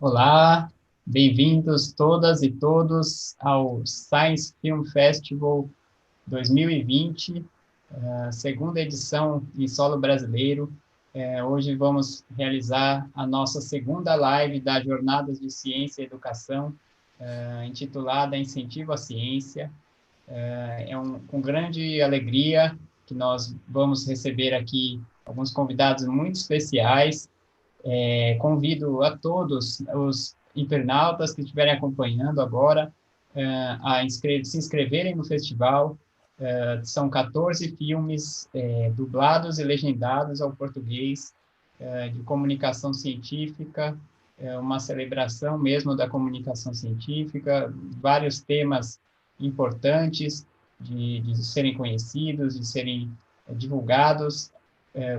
Olá, bem-vindos todas e todos ao Science Film Festival 2020, a segunda edição em solo brasileiro. Hoje vamos realizar a nossa segunda live das Jornadas de Ciência e Educação, intitulada Incentivo à Ciência. Com grande alegria que nós vamos receber aqui alguns convidados muito especiais. Convido a todos os internautas que estiverem acompanhando agora se inscreverem no festival. São 14 filmes dublados e legendados ao português, de comunicação científica, uma celebração mesmo da comunicação científica, vários temas importantes de serem conhecidos, de serem divulgados.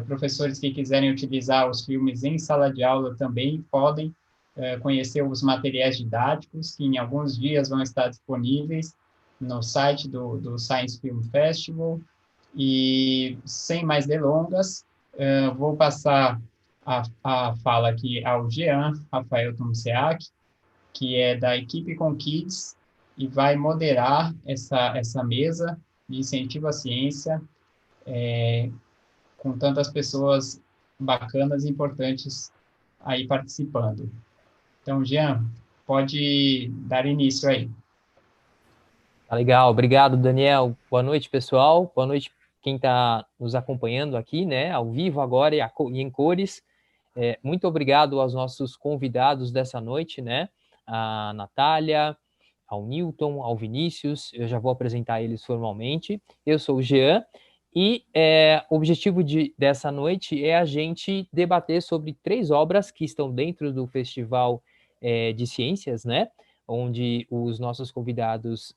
Professores que quiserem utilizar os filmes em sala de aula também podem conhecer os materiais didáticos, que em alguns dias vão estar disponíveis no site do Science Film Festival. E, sem mais delongas, vou passar a fala aqui ao Jean Rafael Tomseak, que é da equipe com Kids, e vai moderar essa mesa de incentivo à ciência, com tantas pessoas bacanas e importantes aí participando. Então, Jean, pode dar início aí. Tá legal, obrigado, Daniel. Boa noite, pessoal. Boa noite quem está nos acompanhando aqui, né, ao vivo agora e em cores. Muito obrigado aos nossos convidados dessa noite, né, a Natália, ao Newton, ao Vinícius. Eu já vou apresentar eles formalmente. Eu sou o Jean e o objetivo dessa noite é a gente debater sobre 3 obras que estão dentro do Festival de Ciências, né, onde os nossos convidados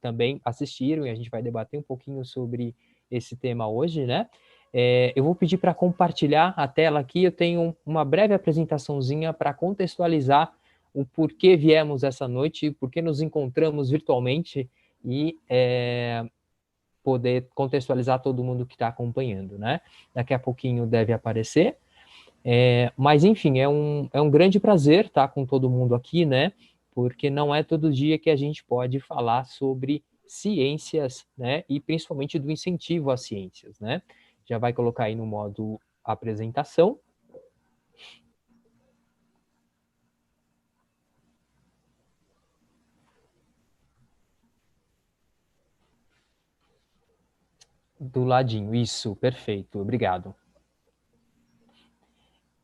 também assistiram, e a gente vai debater um pouquinho sobre esse tema hoje, né? Eu vou pedir para compartilhar a tela aqui, eu tenho uma breve apresentaçãozinha para contextualizar o porquê viemos essa noite, porquê nos encontramos virtualmente e poder contextualizar todo mundo que está acompanhando, né? Daqui a pouquinho deve aparecer. Mas, enfim, é um grande prazer estar com todo mundo aqui, né? Porque não é todo dia que a gente pode falar sobre ciências, né? E principalmente do incentivo às ciências, né? Já vai colocar aí no modo apresentação. Do ladinho, isso, perfeito, obrigado.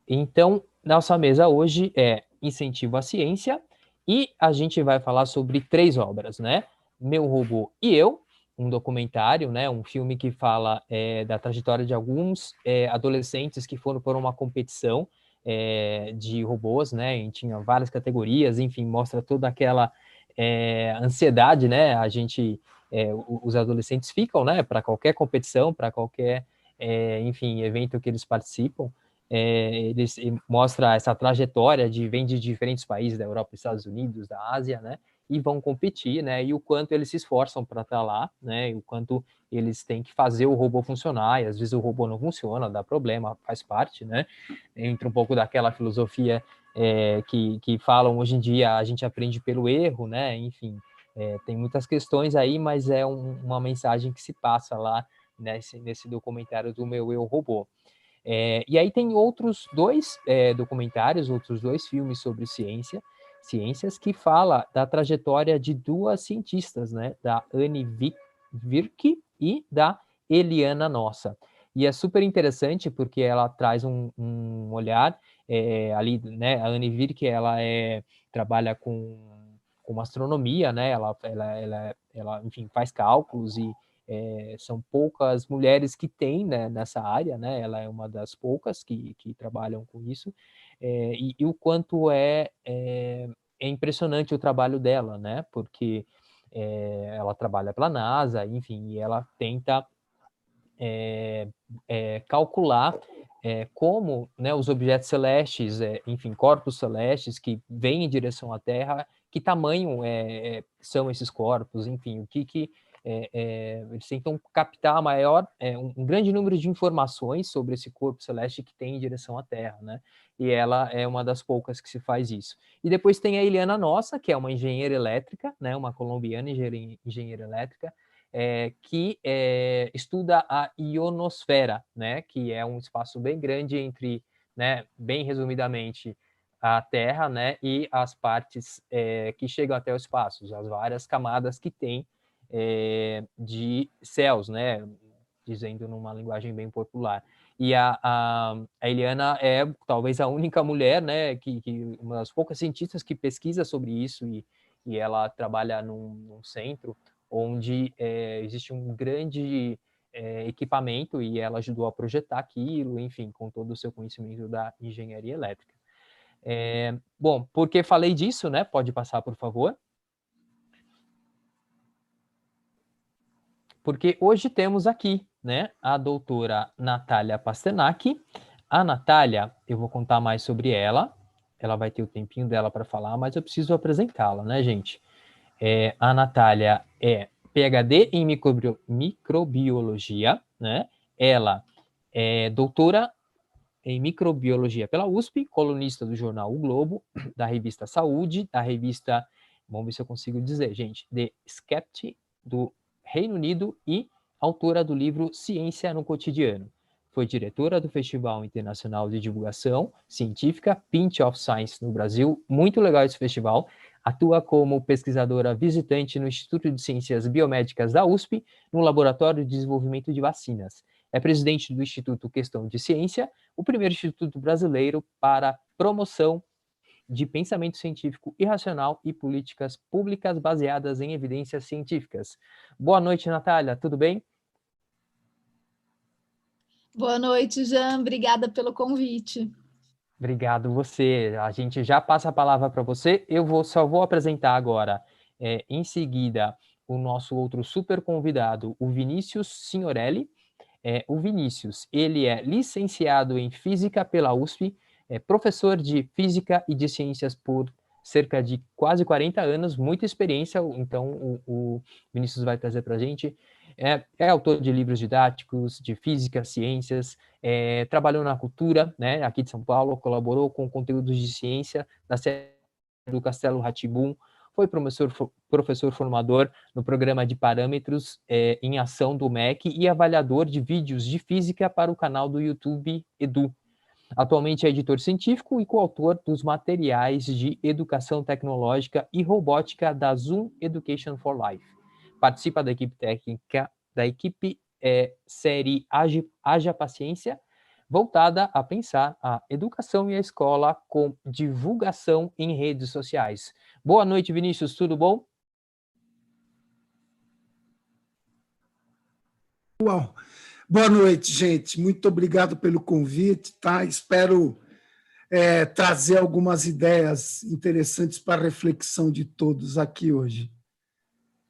Então, nossa mesa hoje é Incentivo à Ciência e a gente vai falar sobre 3 obras, né? Meu Robô e Eu, um documentário, né? Um filme que fala da trajetória de alguns adolescentes que foram por uma competição de robôs, né? E tinha várias categorias, enfim, mostra toda aquela ansiedade, né? Os adolescentes ficam, né? Para qualquer competição, para qualquer, enfim, evento que eles participam. Eles mostra essa trajetória vem de diferentes países da Europa, Estados Unidos, da Ásia, né? E vão competir, né? E o quanto eles se esforçam para estar lá, né? E o quanto eles têm que fazer o robô funcionar, e às vezes o robô não funciona, dá problema, faz parte, né? Entra um pouco daquela filosofia que falam hoje em dia, a gente aprende pelo erro, né? Enfim, tem muitas questões aí, mas é uma mensagem que se passa lá nesse documentário do Meu Eu Robô. E aí tem outros 2 documentários, outros 2 filmes sobre ciências, que fala da trajetória de 2 cientistas, né? Da Anne Virk e da Eliana Nossa. E é super interessante porque ela traz um olhar ali, né? A Anne Virk, ela trabalha com astronomia, né? Ela, enfim, faz cálculos e são poucas mulheres que têm, né, nessa área, né? Ela é uma das poucas que trabalham com isso, e o quanto é impressionante o trabalho dela, né? Porque ela trabalha para a NASA, enfim, e ela tenta calcular como, né, os objetos celestes, enfim, corpos celestes que vêm em direção à Terra, que tamanho são esses corpos, enfim, o que eles tentam captar um grande número de informações sobre esse corpo celeste que tem em direção à Terra, né? E ela é uma das poucas que se faz isso. E depois tem a Eliana Nossa, que é uma engenheira elétrica, né? Uma colombiana engenheira elétrica, que estuda a ionosfera, né? Que é um espaço bem grande entre, né? Bem resumidamente, a Terra, né? E as partes que chegam até o espaço, as várias camadas que tem de céus, né? Dizendo numa linguagem bem popular. E a Eliana é talvez a única mulher, né, uma das poucas cientistas que pesquisa sobre isso, e ela trabalha num centro onde existe um grande equipamento, e ela ajudou a projetar aquilo, enfim, com todo o seu conhecimento da engenharia elétrica. Bom, porque falei disso, né? Pode passar, por favor. Porque hoje temos aqui, né, a doutora Natália Pasternak. A Natália, eu vou contar mais sobre ela. Ela vai ter o tempinho dela para falar, mas eu preciso apresentá-la, né, gente? A Natália é PhD em microbiologia, né? Ela é doutora em microbiologia pela USP, colunista do jornal O Globo, da revista Saúde, da revista, vamos ver se eu consigo dizer, gente, The Skeptic, do Reino Unido, e autora do livro Ciência no Cotidiano. Foi diretora do Festival Internacional de Divulgação Científica Pint of Science no Brasil. Muito legal esse festival. Atua como pesquisadora visitante no Instituto de Ciências Biomédicas da USP, no Laboratório de Desenvolvimento de Vacinas. É presidente do Instituto Questão de Ciência, o primeiro instituto brasileiro para promoção de pensamento científico e racional e políticas públicas baseadas em evidências científicas. Boa noite, Natália, tudo bem? Boa noite, Jean. Obrigada pelo convite. Obrigado você. A gente já passa a palavra para você. Só vou apresentar agora, em seguida, o nosso outro super convidado, o Vinícius Signorelli. O Vinícius, ele é licenciado em Física pela USP, é professor de Física e de Ciências por cerca de quase 40 anos, muita experiência, então o Vinícius vai trazer para a gente. É autor de livros didáticos, de Física, Ciências, trabalhou na cultura, né, aqui de São Paulo, colaborou com conteúdos de ciência da série do Castelo Rá-Tim-Bum, foi professor formador no programa de parâmetros em ação do MEC e avaliador de vídeos de física para o canal do YouTube Edu. Atualmente é editor científico e coautor dos materiais de educação tecnológica e robótica da Zoom Education for Life. Participa da equipe técnica da equipe série Haja Paciência, voltada a pensar a educação e a escola com divulgação em redes sociais. Boa noite, Vinícius, tudo bom? Uau. Boa noite, gente. Muito obrigado pelo convite, tá? Espero trazer algumas ideias interessantes para a reflexão de todos aqui hoje.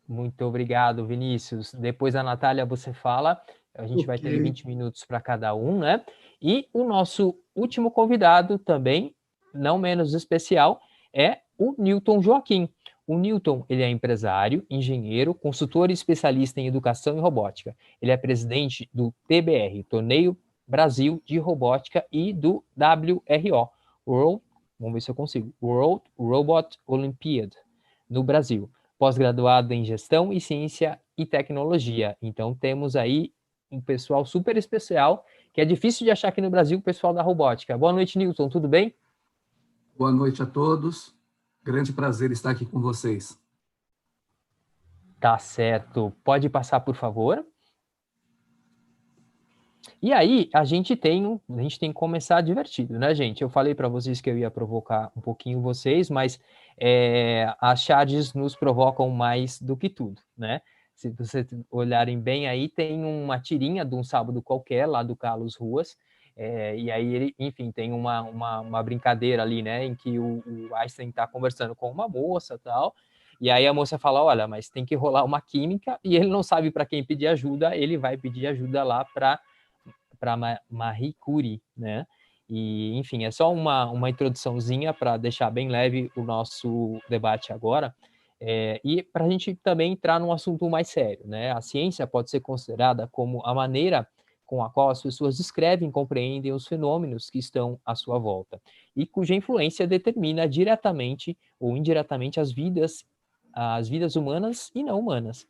Muito obrigado, Vinícius. Depois a Natália você fala, a gente vai ter 20 minutos para cada um, né? E o nosso último convidado também, não menos especial, é o Newton Joaquim. O Newton, ele é empresário, engenheiro, consultor e especialista em educação e robótica. Ele é presidente do TBR, Torneio Brasil de Robótica, e do WRO, vamos ver se eu consigo, World Robot Olympiad, no Brasil. Pós-graduado em Gestão e Ciência e Tecnologia. Então, temos aí um pessoal super especial, que é difícil de achar aqui no Brasil, o pessoal da robótica. Boa noite, Newton, tudo bem? Boa noite a todos. Grande prazer estar aqui com vocês. Tá certo. Pode passar, por favor. E aí, a gente tem que começar divertido, né, gente? Eu falei para vocês que eu ia provocar um pouquinho vocês, mas as charges nos provocam mais do que tudo, né? Se vocês olharem bem aí, tem uma tirinha de um sábado qualquer, lá do Carlos Ruas, e aí ele, enfim, tem uma brincadeira ali, né, em que o Einstein está conversando com uma moça e tal, e aí a moça fala, olha, mas tem que rolar uma química, e ele não sabe para quem pedir ajuda, ele vai pedir ajuda lá para Marie Curie, né? E, enfim, é só uma introduçãozinha para deixar bem leve o nosso debate agora. E para a gente também entrar num assunto mais sério, né? A ciência pode ser considerada como a maneira com a qual as pessoas descrevem e compreendem os fenômenos que estão à sua volta, e cuja influência determina diretamente ou indiretamente as vidas humanas e não humanas.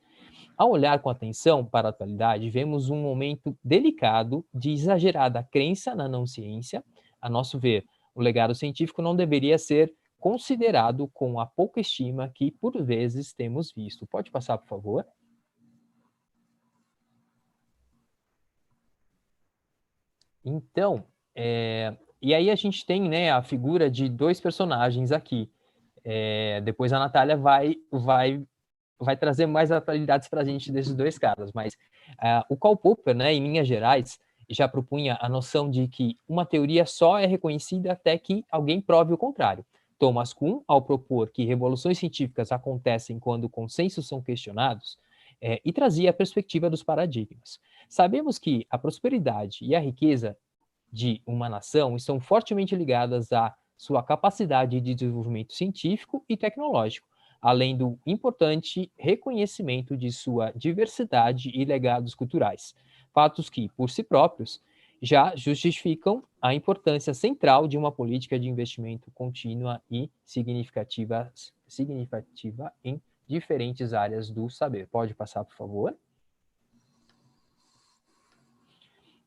Ao olhar com atenção para a atualidade, vemos um momento delicado de exagerada crença na não-ciência. A nosso ver, o legado científico não deveria ser considerado com a pouca estima que, por vezes, temos visto. Pode passar, por favor? Então, e aí a gente tem, né, a figura de dois personagens aqui. Depois a Natália vai trazer mais atualidades para a gente desses dois caras, mas o Karl Popper, né, em linhas gerais, já propunha a noção de que uma teoria só é reconhecida até que alguém prove o contrário. Thomas Kuhn, ao propor que revoluções científicas acontecem quando consensos são questionados, e trazia a perspectiva dos paradigmas. Sabemos que a prosperidade e a riqueza de uma nação estão fortemente ligadas à sua capacidade de desenvolvimento científico e tecnológico, além do importante reconhecimento de sua diversidade e legados culturais, fatos que, por si próprios, já justificam a importância central de uma política de investimento contínua e significativa em diferentes áreas do saber. Pode passar, por favor?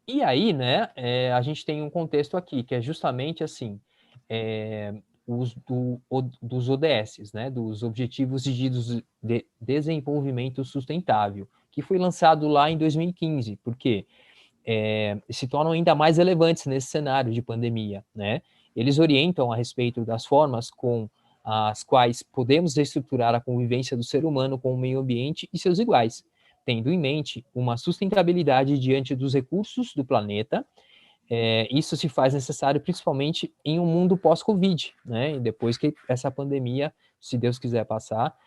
E aí, né, a gente tem um contexto aqui, que é justamente assim, dos ODS, né, dos Objetivos de Desenvolvimento Sustentável, que foi lançado lá em 2015, porque se tornam ainda mais relevantes nesse cenário de pandemia, né? Eles orientam a respeito das formas com as quais podemos estruturar a convivência do ser humano com o meio ambiente e seus iguais, tendo em mente uma sustentabilidade diante dos recursos do planeta. Isso se faz necessário principalmente em um mundo pós-Covid, né? E depois que essa pandemia, se Deus quiser passar,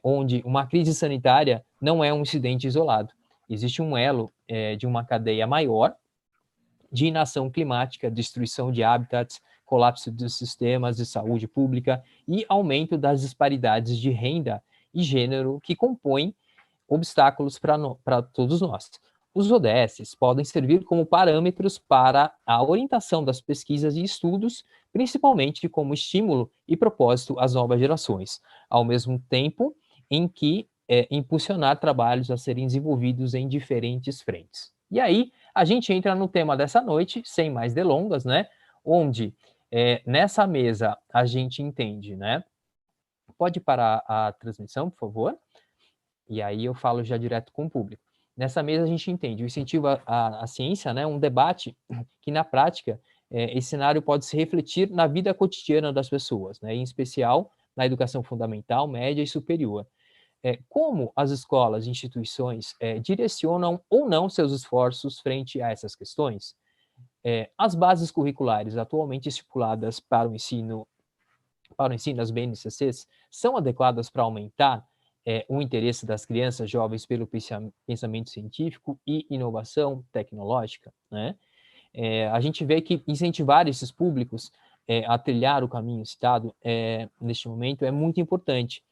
onde uma crise sanitária não é um incidente isolado. Existe um elo de uma cadeia maior de inação climática, destruição de hábitats, colapso dos sistemas de saúde pública e aumento das disparidades de renda e gênero que compõem obstáculos para todos nós. Os ODS podem servir como parâmetros para a orientação das pesquisas e estudos, principalmente como estímulo e propósito às novas gerações, ao mesmo tempo em que impulsionar trabalhos a serem desenvolvidos em diferentes frentes. E aí, a gente entra no tema dessa noite, sem mais delongas, né? Onde, nessa mesa, a gente entende, né? Pode parar a transmissão, por favor? E aí eu falo já direto com o público. Nessa mesa a gente entende o incentivo à ciência, né, um debate que na prática esse cenário pode se refletir na vida cotidiana das pessoas, né, em especial na educação fundamental, média e superior. Como as escolas e instituições direcionam ou não seus esforços frente a essas questões? As bases curriculares atualmente estipuladas para o ensino as BNCCs, são adequadas para aumentar o interesse das crianças jovens pelo pensamento científico e inovação tecnológica, né? A gente vê que incentivar esses públicos a trilhar o caminho citado neste momento é muito importante,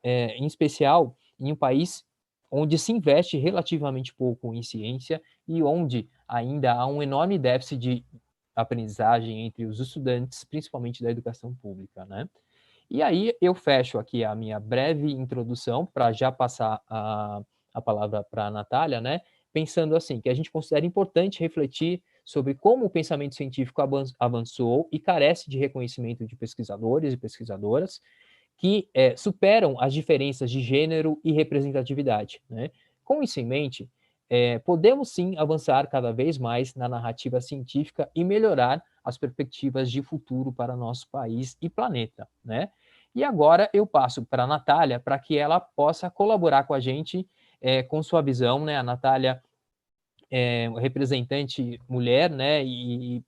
em especial em um país onde se investe relativamente pouco em ciência e onde ainda há um enorme déficit de aprendizagem entre os estudantes, principalmente da educação pública, né? E aí eu fecho aqui a minha breve introdução para já passar a palavra para a Natália, né? Pensando assim, que a gente considera importante refletir sobre como o pensamento científico avançou e carece de reconhecimento de pesquisadores e pesquisadoras que superam as diferenças de gênero e representatividade, né? Com isso em mente, podemos sim avançar cada vez mais na narrativa científica e melhorar as perspectivas de futuro para nosso país e planeta, né? E agora eu passo para a Natália para que ela possa colaborar com a gente com sua visão, né? A Natália é representante mulher, né? E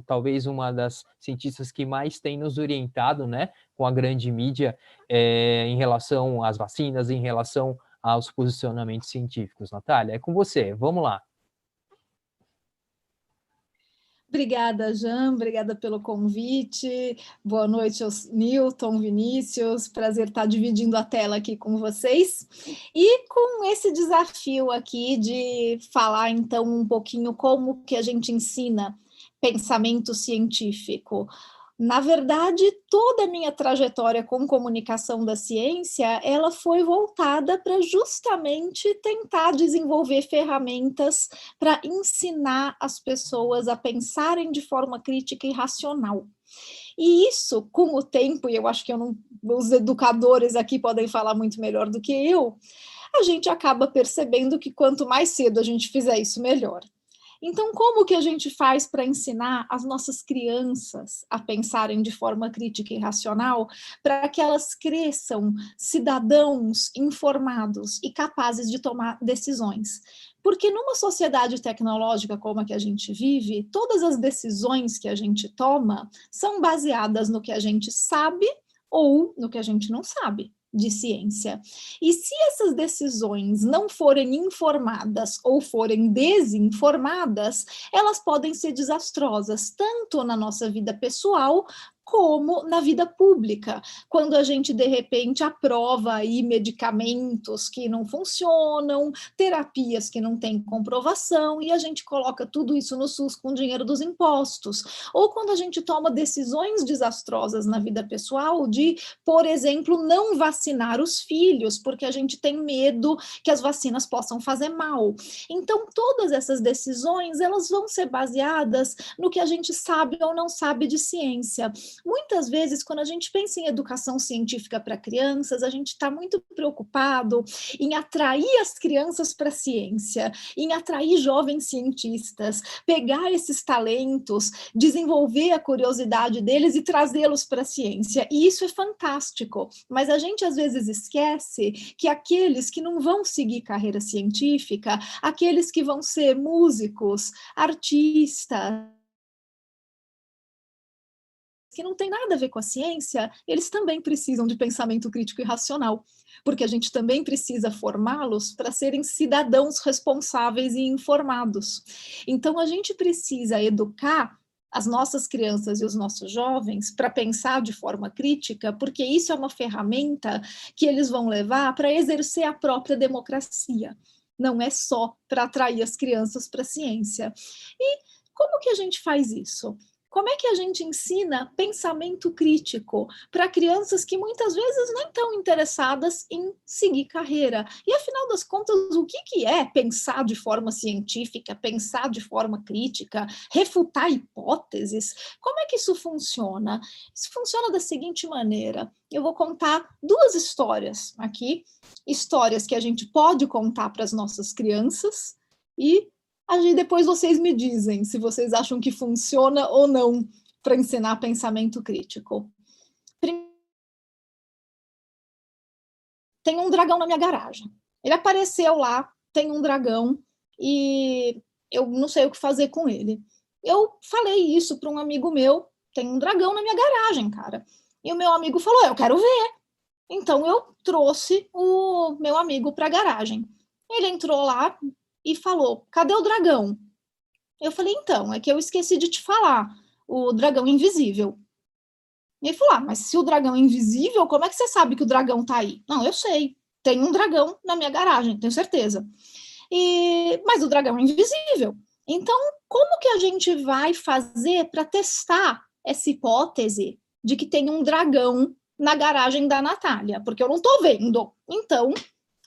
talvez uma das cientistas que mais tem nos orientado, né? Com a grande mídia em relação às vacinas, em relação aos posicionamentos científicos. Natália, é com você, vamos lá. Obrigada, Jean, obrigada pelo convite. Boa noite aos Newton, Vinícius, prazer estar dividindo a tela aqui com vocês. E com esse desafio aqui de falar, então, um pouquinho como que a gente ensina pensamento científico. Na verdade, toda a minha trajetória com comunicação da ciência, ela foi voltada para justamente tentar desenvolver ferramentas para ensinar as pessoas a pensarem de forma crítica e racional. E isso, com o tempo, e eu acho que os educadores aqui podem falar muito melhor do que eu, a gente acaba percebendo que quanto mais cedo a gente fizer isso, melhor. Então, como que a gente faz para ensinar as nossas crianças a pensarem de forma crítica e racional, para que elas cresçam cidadãos informados e capazes de tomar decisões? Porque numa sociedade tecnológica como a que a gente vive, todas as decisões que a gente toma são baseadas no que a gente sabe ou no que a gente não sabe de ciência. E se essas decisões não forem informadas ou forem desinformadas, elas podem ser desastrosas, tanto na nossa vida pessoal como na vida pública, quando a gente, de repente, aprova aí medicamentos que não funcionam, terapias que não têm comprovação, e a gente coloca tudo isso no SUS com o dinheiro dos impostos, ou quando a gente toma decisões desastrosas na vida pessoal de, por exemplo, não vacinar os filhos, porque a gente tem medo que as vacinas possam fazer mal. Então, todas essas decisões, elas vão ser baseadas no que a gente sabe ou não sabe de ciência. Muitas vezes, quando a gente pensa em educação científica para crianças, a gente está muito preocupado em atrair as crianças para a ciência, em atrair jovens cientistas, pegar esses talentos, desenvolver a curiosidade deles e trazê-los para a ciência. E isso é fantástico, mas a gente às vezes esquece que aqueles que não vão seguir carreira científica, aqueles que vão ser músicos, artistas, que não tem nada a ver com a ciência, eles também precisam de pensamento crítico e racional, porque a gente também precisa formá-los para serem cidadãos responsáveis e informados. Então, a gente precisa educar as nossas crianças e os nossos jovens para pensar de forma crítica, porque isso é uma ferramenta que eles vão levar para exercer a própria democracia. Não é só para atrair as crianças para a ciência. E como que a gente faz isso? Como é que a gente ensina pensamento crítico para crianças que muitas vezes nem estão interessadas em seguir carreira? E, afinal das contas, o que é pensar de forma científica, pensar de forma crítica, refutar hipóteses? Como é que isso funciona? Isso funciona da seguinte maneira. Eu vou contar duas histórias aqui, histórias que a gente pode contar para as nossas crianças e aí depois vocês me dizem se vocês acham que funciona ou não para ensinar pensamento crítico. Tem um dragão na minha garagem. Ele apareceu lá, tem um dragão, e eu não sei o que fazer com ele. Eu falei isso para um amigo meu, tem um dragão na minha garagem, cara. E o meu amigo falou, eu quero ver. Então eu trouxe o meu amigo para a garagem. Ele entrou lá e falou, cadê o dragão? Eu falei, então, é que eu esqueci de te falar, o dragão invisível. E ele falou, mas se o dragão é invisível, como é que você sabe que o dragão tá aí? Não, eu sei, tem um dragão na minha garagem, tenho certeza. Mas o dragão é invisível. Então, como que a gente vai fazer para testar essa hipótese de que tem um dragão na garagem da Natália? Porque eu não estou vendo. Então,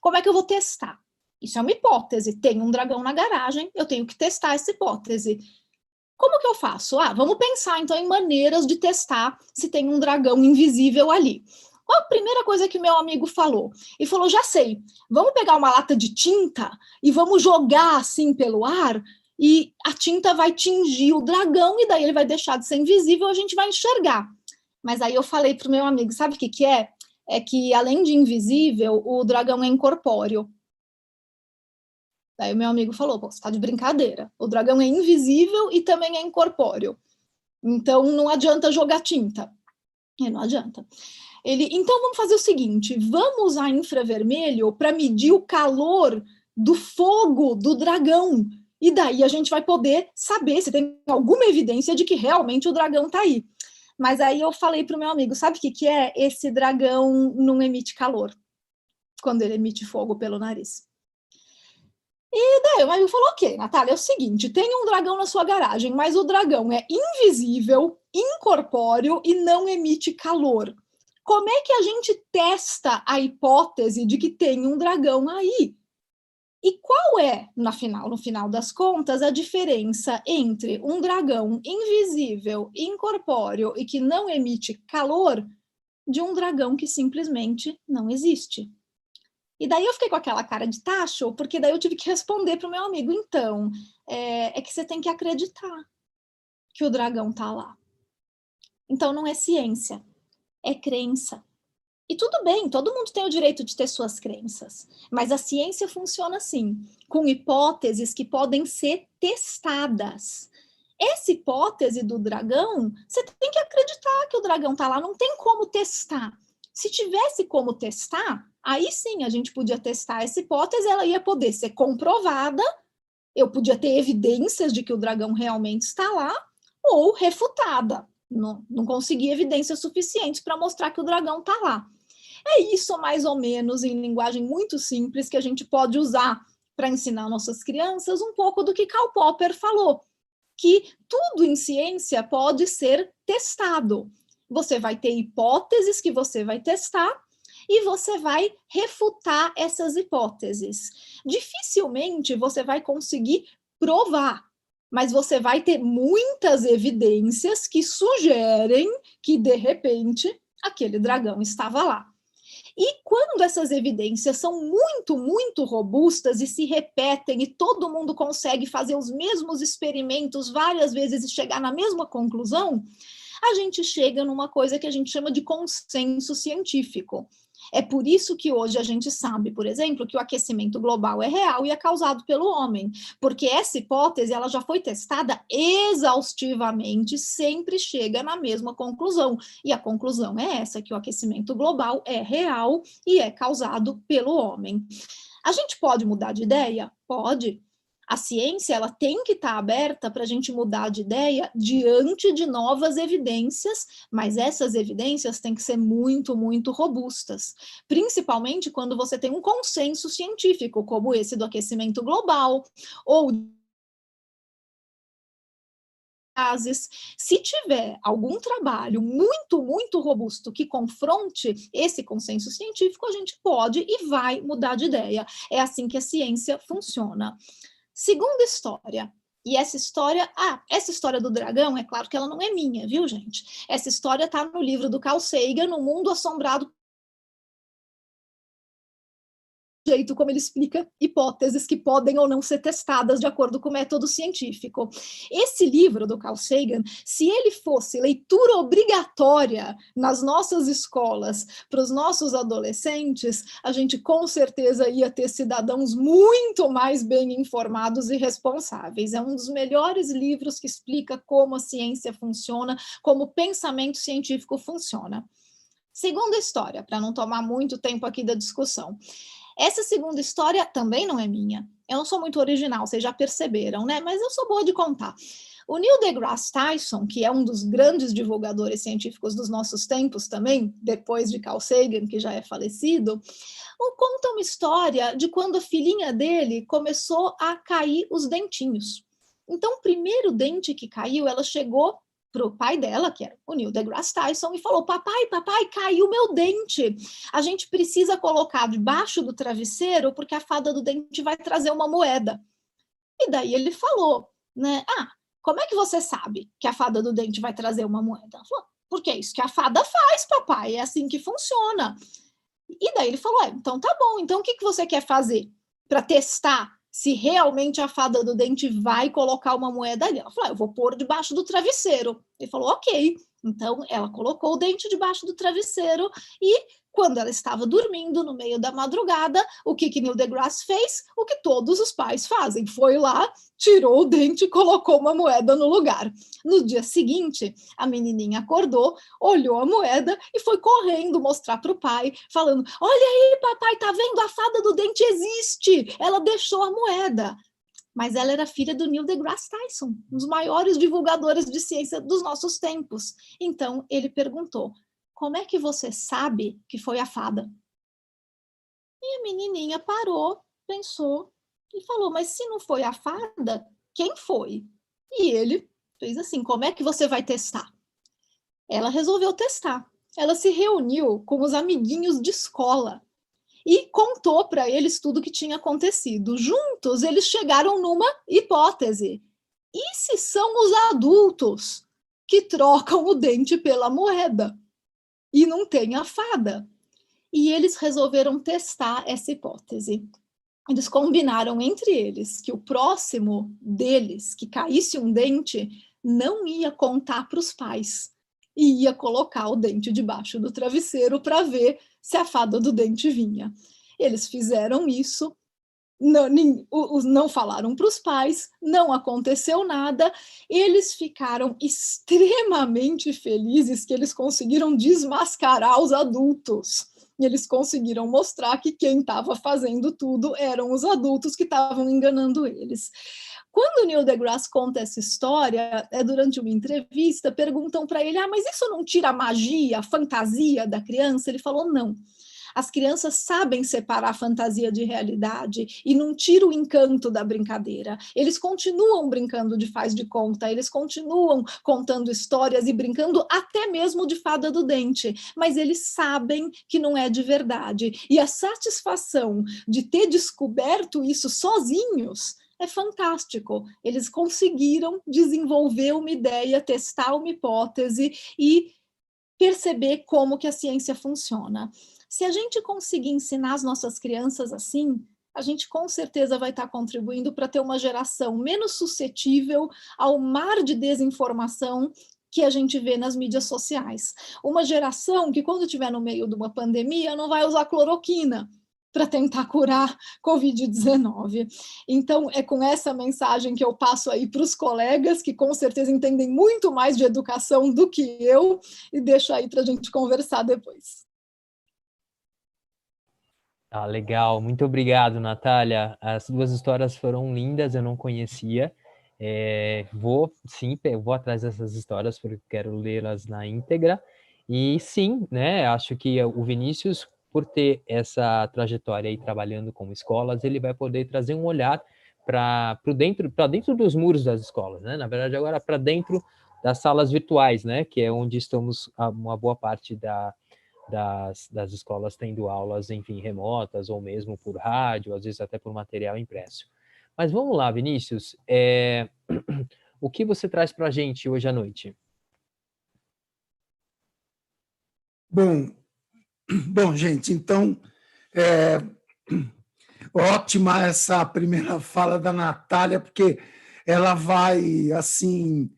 como é que eu vou testar? Isso é uma hipótese, tem um dragão na garagem, eu tenho que testar essa hipótese. Como que eu faço? Vamos pensar então em maneiras de testar se tem um dragão invisível ali. Qual a primeira coisa que o meu amigo falou? Ele falou, já sei, vamos pegar uma lata de tinta e vamos jogar assim pelo ar e a tinta vai tingir o dragão e daí ele vai deixar de ser invisível e a gente vai enxergar. Mas aí eu falei para o meu amigo, sabe o que que é? É que além de invisível, o dragão é incorpóreo. Daí o meu amigo falou, você está de brincadeira, o dragão é invisível e também é incorpóreo, então não adianta jogar tinta. Não adianta. Então vamos fazer o seguinte, vamos usar infravermelho para medir o calor do fogo do dragão, E daí a gente vai poder saber se tem alguma evidência de que realmente o dragão está aí. Mas aí eu falei para o meu amigo, sabe o que é? Esse dragão não emite calor quando ele emite fogo pelo nariz. E daí o meu amigo falou, ok, Natália, é o seguinte, tem um dragão na sua garagem, mas o dragão é invisível, incorpóreo e não emite calor. Como é que a gente testa a hipótese de que tem um dragão aí? E qual é, no final das contas, a diferença entre um dragão invisível, incorpóreo e que não emite calor de um dragão que simplesmente não existe? E daí eu fiquei com aquela cara de tacho, porque daí eu tive que responder para o meu amigo, então, é que você tem que acreditar que o dragão está lá. Então não é ciência, é crença. E tudo bem, todo mundo tem o direito de ter suas crenças, mas a ciência funciona assim, com hipóteses que podem ser testadas. Essa hipótese do dragão, você tem que acreditar que o dragão está lá, não tem como testar. Se tivesse como testar, aí sim a gente podia testar essa hipótese, ela ia poder ser comprovada, eu podia ter evidências de que o dragão realmente está lá, ou refutada. Não consegui evidências suficientes para mostrar que o dragão está lá. É isso, mais ou menos, em linguagem muito simples, que a gente pode usar para ensinar nossas crianças um pouco do que Karl Popper falou, que tudo em ciência pode ser testado. Você vai ter hipóteses que você vai testar e você vai refutar essas hipóteses. Dificilmente você vai conseguir provar, mas você vai ter muitas evidências que sugerem que, de repente, aquele dragão estava lá. E quando essas evidências são muito, muito robustas e se repetem e todo mundo consegue fazer os mesmos experimentos várias vezes e chegar na mesma conclusão, a gente chega numa coisa que a gente chama de consenso científico. É por isso que hoje a gente sabe, por exemplo, que o aquecimento global é real e é causado pelo homem, porque essa hipótese ela já foi testada exaustivamente, sempre chega na mesma conclusão, e a conclusão é essa, que o aquecimento global é real e é causado pelo homem. A gente pode mudar de ideia? Pode. A ciência ela tem que estar aberta para a gente mudar de ideia diante de novas evidências, mas essas evidências têm que ser muito, muito robustas, principalmente quando você tem um consenso científico, como esse do aquecimento global, ou gases. Se tiver algum trabalho muito, muito robusto que confronte esse consenso científico, a gente pode e vai mudar de ideia. É assim que a ciência funciona. Segunda história, e essa história do dragão, é claro que ela não é minha, viu, gente? Essa história está no livro do Carl Sagan, O Mundo Assombrado, jeito como ele explica hipóteses que podem ou não ser testadas de acordo com o método científico. Esse livro do Carl Sagan, se ele fosse leitura obrigatória nas nossas escolas para os nossos adolescentes, a gente com certeza ia ter cidadãos muito mais bem informados e responsáveis. É um dos melhores livros que explica como a ciência funciona, como o pensamento científico funciona. Segunda história, para não tomar muito tempo aqui da discussão. Essa segunda história também não é minha. Eu não sou muito original, vocês já perceberam, né? Mas eu sou boa de contar. O Neil deGrasse Tyson, que é um dos grandes divulgadores científicos dos nossos tempos também, depois de Carl Sagan, que já é falecido, conta uma história de quando a filhinha dele começou a cair os dentinhos. Então, o primeiro dente que caiu, ela chegou para o pai dela, que era o Neil deGrasse Tyson, e falou: papai, caiu meu dente. A gente precisa colocar debaixo do travesseiro, porque a fada do dente vai trazer uma moeda. E daí ele falou, né? Como é que você sabe que a fada do dente vai trazer uma moeda? Ela falou: porque é isso que a fada faz, papai, é assim que funciona. E daí ele falou: então tá bom, então o que você quer fazer para testar se realmente a fada do dente vai colocar uma moeda ali? Ela falou: eu vou pôr debaixo do travesseiro. Ele falou: ok. Então ela colocou o dente debaixo do travesseiro e quando ela estava dormindo no meio da madrugada, o que Neil deGrasse fez? O que todos os pais fazem. Foi lá, tirou o dente e colocou uma moeda no lugar. No dia seguinte, a menininha acordou, olhou a moeda e foi correndo mostrar para o pai, falando: olha aí, papai, tá vendo? A fada do dente existe. Ela deixou a moeda. mas ela era filha do Neil deGrasse Tyson, um dos maiores divulgadores de ciência dos nossos tempos. Então, ele perguntou, como é que você sabe que foi a fada? E a menininha parou, pensou e falou, mas se não foi a fada, quem foi? E ele fez assim, como é que você vai testar? Ela resolveu testar. Ela se reuniu com os amiguinhos de escola e contou para eles tudo o que tinha acontecido. Juntos, eles chegaram numa hipótese. E se são os adultos que trocam o dente pela moeda e não tem a fada? E eles resolveram testar essa hipótese. Eles combinaram entre eles que o próximo deles, que caísse um dente, não ia contar para os pais e ia colocar o dente debaixo do travesseiro para ver se a fada do dente vinha. Eles fizeram isso, não falaram para os pais, não aconteceu nada, eles ficaram extremamente felizes que eles conseguiram desmascarar os adultos. E eles conseguiram mostrar que quem estava fazendo tudo eram os adultos que estavam enganando eles. Quando o Neil deGrasse conta essa história, durante uma entrevista, perguntam para ele, mas isso não tira a magia, a fantasia da criança? Ele falou, não. As crianças sabem separar a fantasia de realidade e não tira o encanto da brincadeira. Eles continuam brincando de faz de conta, eles continuam contando histórias e brincando até mesmo de fada do dente, mas eles sabem que não é de verdade. E a satisfação de ter descoberto isso sozinhos é fantástico. Eles conseguiram desenvolver uma ideia, testar uma hipótese e perceber como que a ciência funciona. Se a gente conseguir ensinar as nossas crianças assim, a gente com certeza vai estar contribuindo para ter uma geração menos suscetível ao mar de desinformação que a gente vê nas mídias sociais. Uma geração que, quando estiver no meio de uma pandemia, não vai usar cloroquina para tentar curar Covid-19. Então, é com essa mensagem que eu passo aí para os colegas, que com certeza entendem muito mais de educação do que eu, e deixo aí para a gente conversar depois. Ah, legal, muito obrigado, Natália. As duas histórias foram lindas, eu não conhecia. Vou atrás dessas histórias porque quero lê-las na íntegra. E sim, né, acho que o Vinícius, por ter essa trajetória aí trabalhando com escolas, ele vai poder trazer um olhar para dentro dos muros das escolas, né? Na verdade, agora para dentro das salas virtuais, né? Que é onde estamos uma boa parte das escolas tendo aulas, enfim, remotas ou mesmo por rádio, às vezes até por material impresso. Mas vamos lá, Vinícius, o que você traz para a gente hoje à noite? Bom, gente, então, ótima essa primeira fala da Natália, porque ela vai, assim,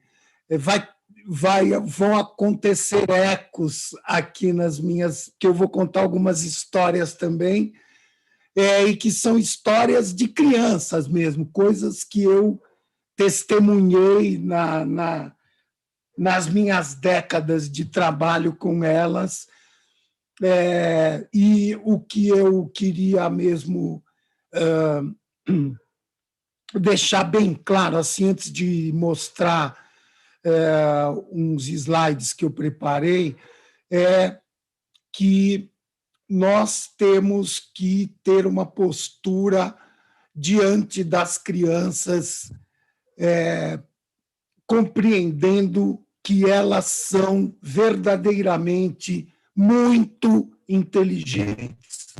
vão acontecer ecos aqui nas minhas, que eu vou contar algumas histórias também, e que são histórias de crianças mesmo, coisas que eu testemunhei nas minhas décadas de trabalho com elas, e o que eu queria mesmo deixar bem claro, assim, antes de mostrar uns slides que eu preparei, é que nós temos que ter uma postura diante das crianças, compreendendo que elas são verdadeiramente muito inteligentes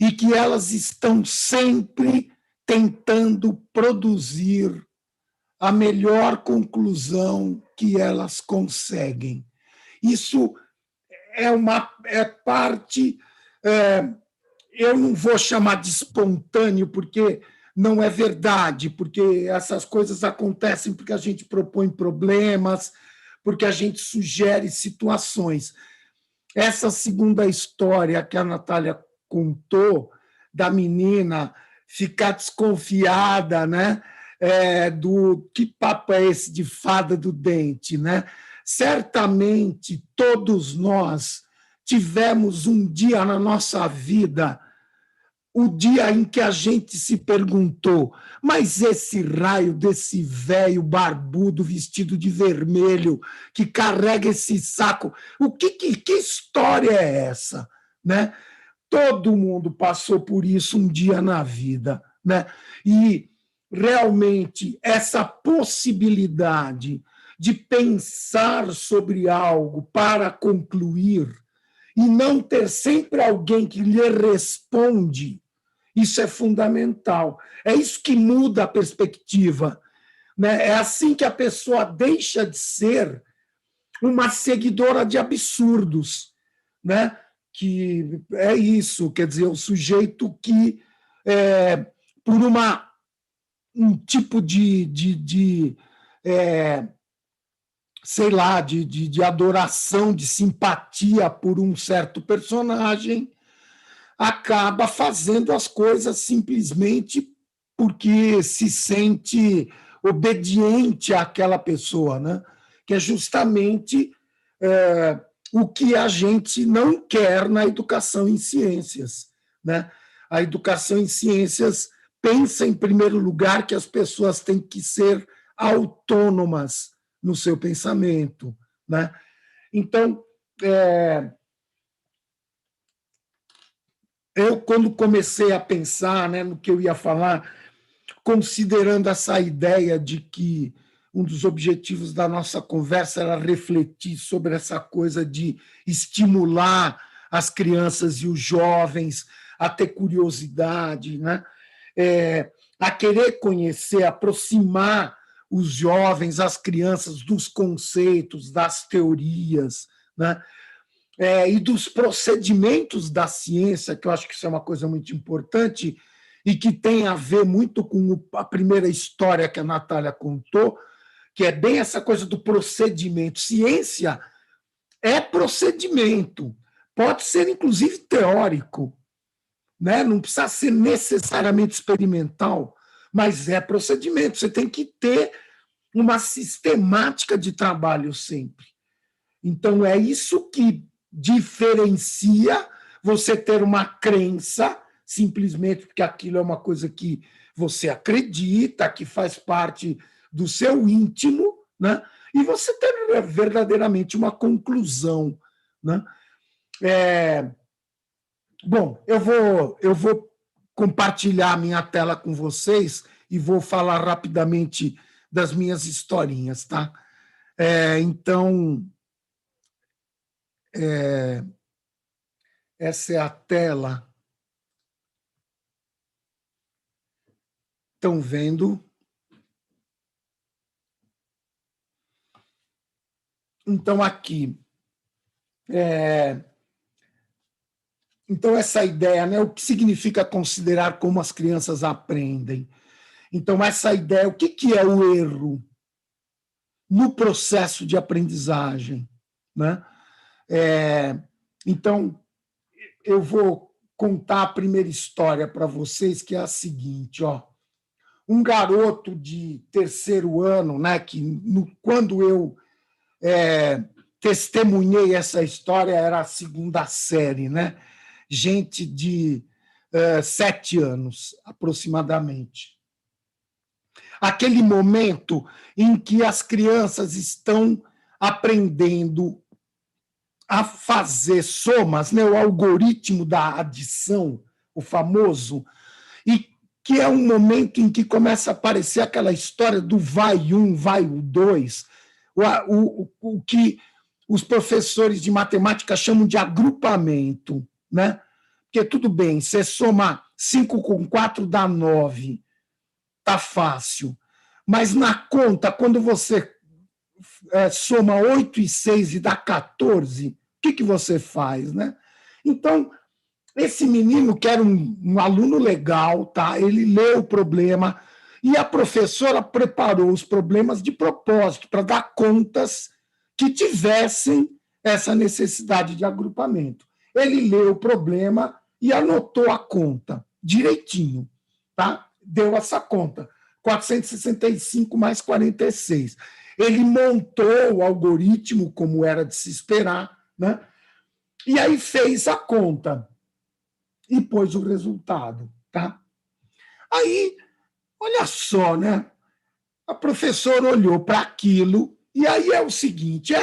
e que elas estão sempre tentando produzir a melhor conclusão que elas conseguem. Isso é parte, eu não vou chamar de espontâneo, porque não é verdade, porque essas coisas acontecem porque a gente propõe problemas, porque a gente sugere situações. Essa segunda história que a Natália contou, da menina ficar desconfiada, né? Do que papo é esse de fada do dente, né? Certamente todos nós tivemos um dia na nossa vida o dia em que a gente se perguntou, mas esse raio desse velho barbudo vestido de vermelho que carrega esse saco, que história é essa? Né? Todo mundo passou por isso um dia na vida. Né? E realmente essa possibilidade de pensar sobre algo para concluir e não ter sempre alguém que lhe responde, isso é fundamental. É isso que muda a perspectiva. Né? É assim que a pessoa deixa de ser uma seguidora de absurdos. Né? Que é isso, quer dizer, o sujeito que, por um tipo sei lá, de adoração, de simpatia por um certo personagem, acaba fazendo as coisas simplesmente porque se sente obediente àquela pessoa, né? Que é justamente o que a gente não quer na educação em ciências. Né? A educação em ciências pensa, em primeiro lugar, que as pessoas têm que ser autônomas no seu pensamento. Né? Então, eu, quando comecei a pensar, né, no que eu ia falar, considerando essa ideia de que um dos objetivos da nossa conversa era refletir sobre essa coisa de estimular as crianças e os jovens a ter curiosidade, né? A querer conhecer, aproximar os jovens, as crianças, dos conceitos, das teorias, né? E dos procedimentos da ciência, que eu acho que isso é uma coisa muito importante e que tem a ver muito com a primeira história que a Natália contou, que é bem essa coisa do procedimento. Ciência é procedimento, pode ser inclusive teórico, né? Não precisa ser necessariamente experimental, mas é procedimento. Você tem que ter uma sistemática de trabalho sempre. Então, é isso que diferencia você ter uma crença, simplesmente porque aquilo é uma coisa que você acredita, que faz parte do seu íntimo, né? E você ter verdadeiramente uma conclusão. Né? Bom, eu vou compartilhar a minha tela com vocês e vou falar rapidamente das minhas historinhas. Tá? Então, essa é a tela. Estão vendo? Então, aqui. Então, essa ideia, né? O que significa considerar como as crianças aprendem? Então, essa ideia, o que é o erro no processo de aprendizagem? Né? Então, eu vou contar a primeira história para vocês, que é a seguinte, ó. Um garoto de terceiro ano, né, que quando eu testemunhei essa história, era a segunda série, né? Gente de 7 anos, aproximadamente. Aquele momento em que as crianças estão aprendendo a fazer somas, né? O algoritmo da adição, o famoso, e que é um momento em que começa a aparecer aquela história do vai um, vai o dois, o que os professores de matemática chamam de agrupamento, né? Porque tudo bem, você soma 5 com 4 dá 9, tá fácil. Mas na conta, quando você soma 8 e 6 e dá 14, o que você faz? Né? Então, esse menino, que era um aluno legal, tá? Ele leu o problema e a professora preparou os problemas de propósito para dar contas que tivessem essa necessidade de agrupamento. Ele leu o problema e anotou a conta direitinho. Tá? Deu essa conta, 465 mais 46. Ele montou o algoritmo, como era de se esperar, né? E aí fez a conta. e pôs o resultado, tá? Aí, olha só, né? A professora olhou para aquilo, e aí é o seguinte,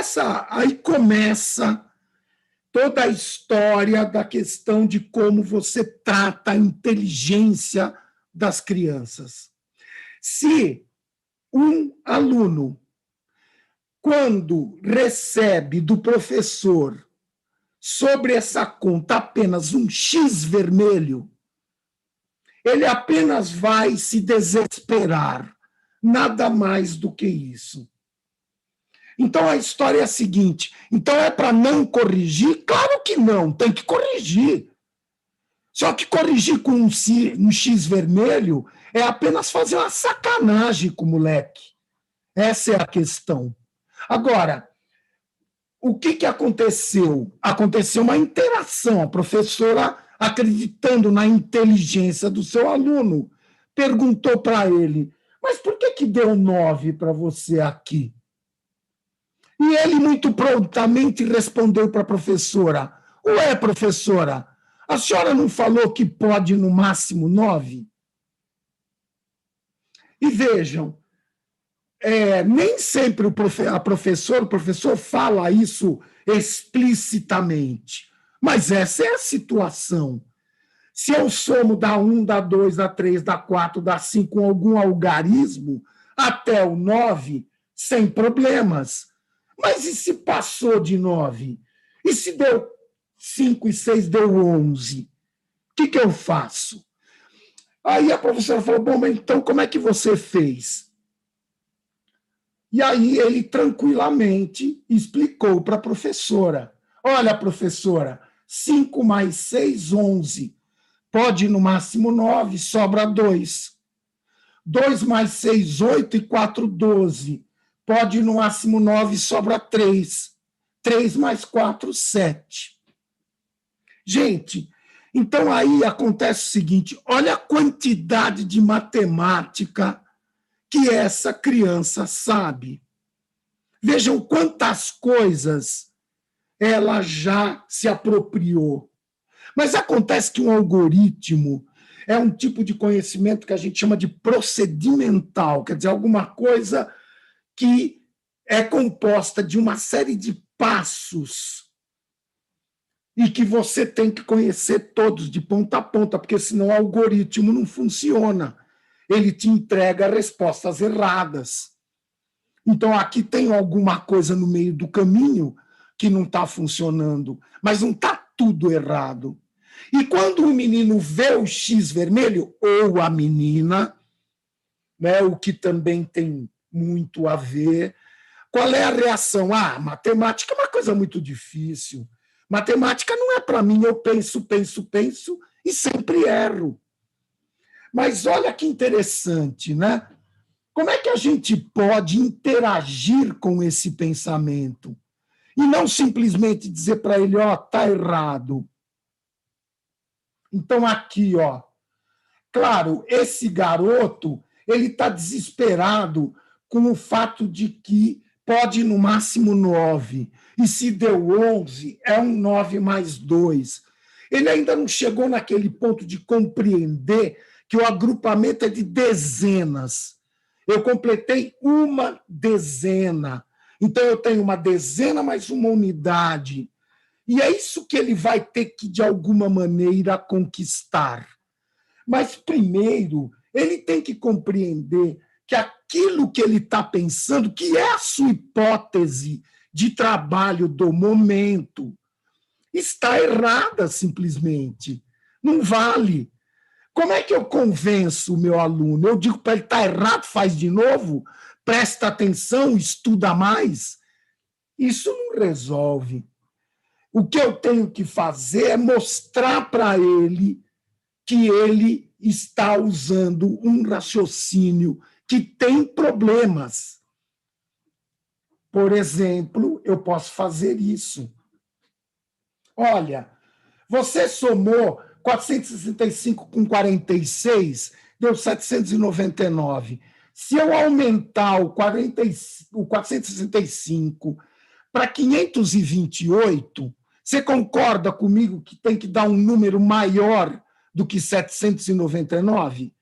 aí começa toda a história da questão de como você trata a inteligência das crianças. Se um aluno, quando recebe do professor sobre essa conta apenas um X vermelho, ele apenas vai se desesperar, nada mais do que isso. Então, a história é a seguinte, então é para não corrigir? Claro que não, tem que corrigir. Só que corrigir com um X vermelho é apenas fazer uma sacanagem com o moleque. Essa é a questão. Agora, o que aconteceu? Aconteceu uma interação, a professora, acreditando na inteligência do seu aluno, perguntou para ele, mas por que deu 9 para você aqui? E ele muito prontamente respondeu para a professora, ué, professora, a senhora não falou que pode no máximo 9? E vejam, nem sempre o professor fala isso explicitamente, mas essa é a situação. Se eu somo da 1, da 2, da 3, da 4, da 5 com algum algarismo, até o 9, sem problemas. Mas e se passou de 9? E se deu 5 e 6 deu 11? O que eu faço? Aí a professora falou, bom, mas então como é que você fez? E aí ele tranquilamente explicou para a professora, olha, professora, 5 mais 6, 11. Pode ir no máximo 9, sobra 2. 2 mais 6, 8 e 4, 12. Pode ir no máximo 9, sobra 3. 3 mais 4, 7. Gente, então aí acontece o seguinte, olha a quantidade de matemática que essa criança sabe. Vejam quantas coisas ela já se apropriou. Mas acontece que um algoritmo é um tipo de conhecimento que a gente chama de procedimental, quer dizer, alguma coisa que é composta de uma série de passos e que você tem que conhecer todos de ponta a ponta, porque senão o algoritmo não funciona. Ele te entrega respostas erradas. Então, aqui tem alguma coisa no meio do caminho que não está funcionando, mas não está tudo errado. E quando o menino vê o X vermelho, ou a menina, né, o que também tem muito a ver, qual é a reação? Ah, matemática é uma coisa muito difícil. Matemática não é para mim, eu penso e sempre erro. Mas olha que interessante, né? Como é que a gente pode interagir com esse pensamento? E não simplesmente dizer para ele, ó, tá errado. Então, aqui, ó, claro, esse garoto, ele está desesperado com o fato de que pode ir no máximo 9, e se deu 11, é um 9 mais 2. Ele ainda não chegou naquele ponto de compreender que o agrupamento é de dezenas. Eu completei uma dezena. Então, eu tenho uma dezena mais uma unidade. E é isso que ele vai ter que, de alguma maneira, conquistar. Mas, primeiro, ele tem que compreender que aquilo que ele está pensando, que é a sua hipótese de trabalho do momento, está errada, simplesmente. Não vale. Como é que eu convenço o meu aluno? Eu digo para ele, está errado, faz de novo, presta atenção, estuda mais. Isso não resolve. O que eu tenho que fazer é mostrar para ele que ele está usando um raciocínio que tem problemas. Por exemplo, eu posso fazer isso. Olha, você somou 465 com 46, deu 799. Se eu aumentar o 465 para 528, Você concorda comigo que tem que dar um número maior do que 799?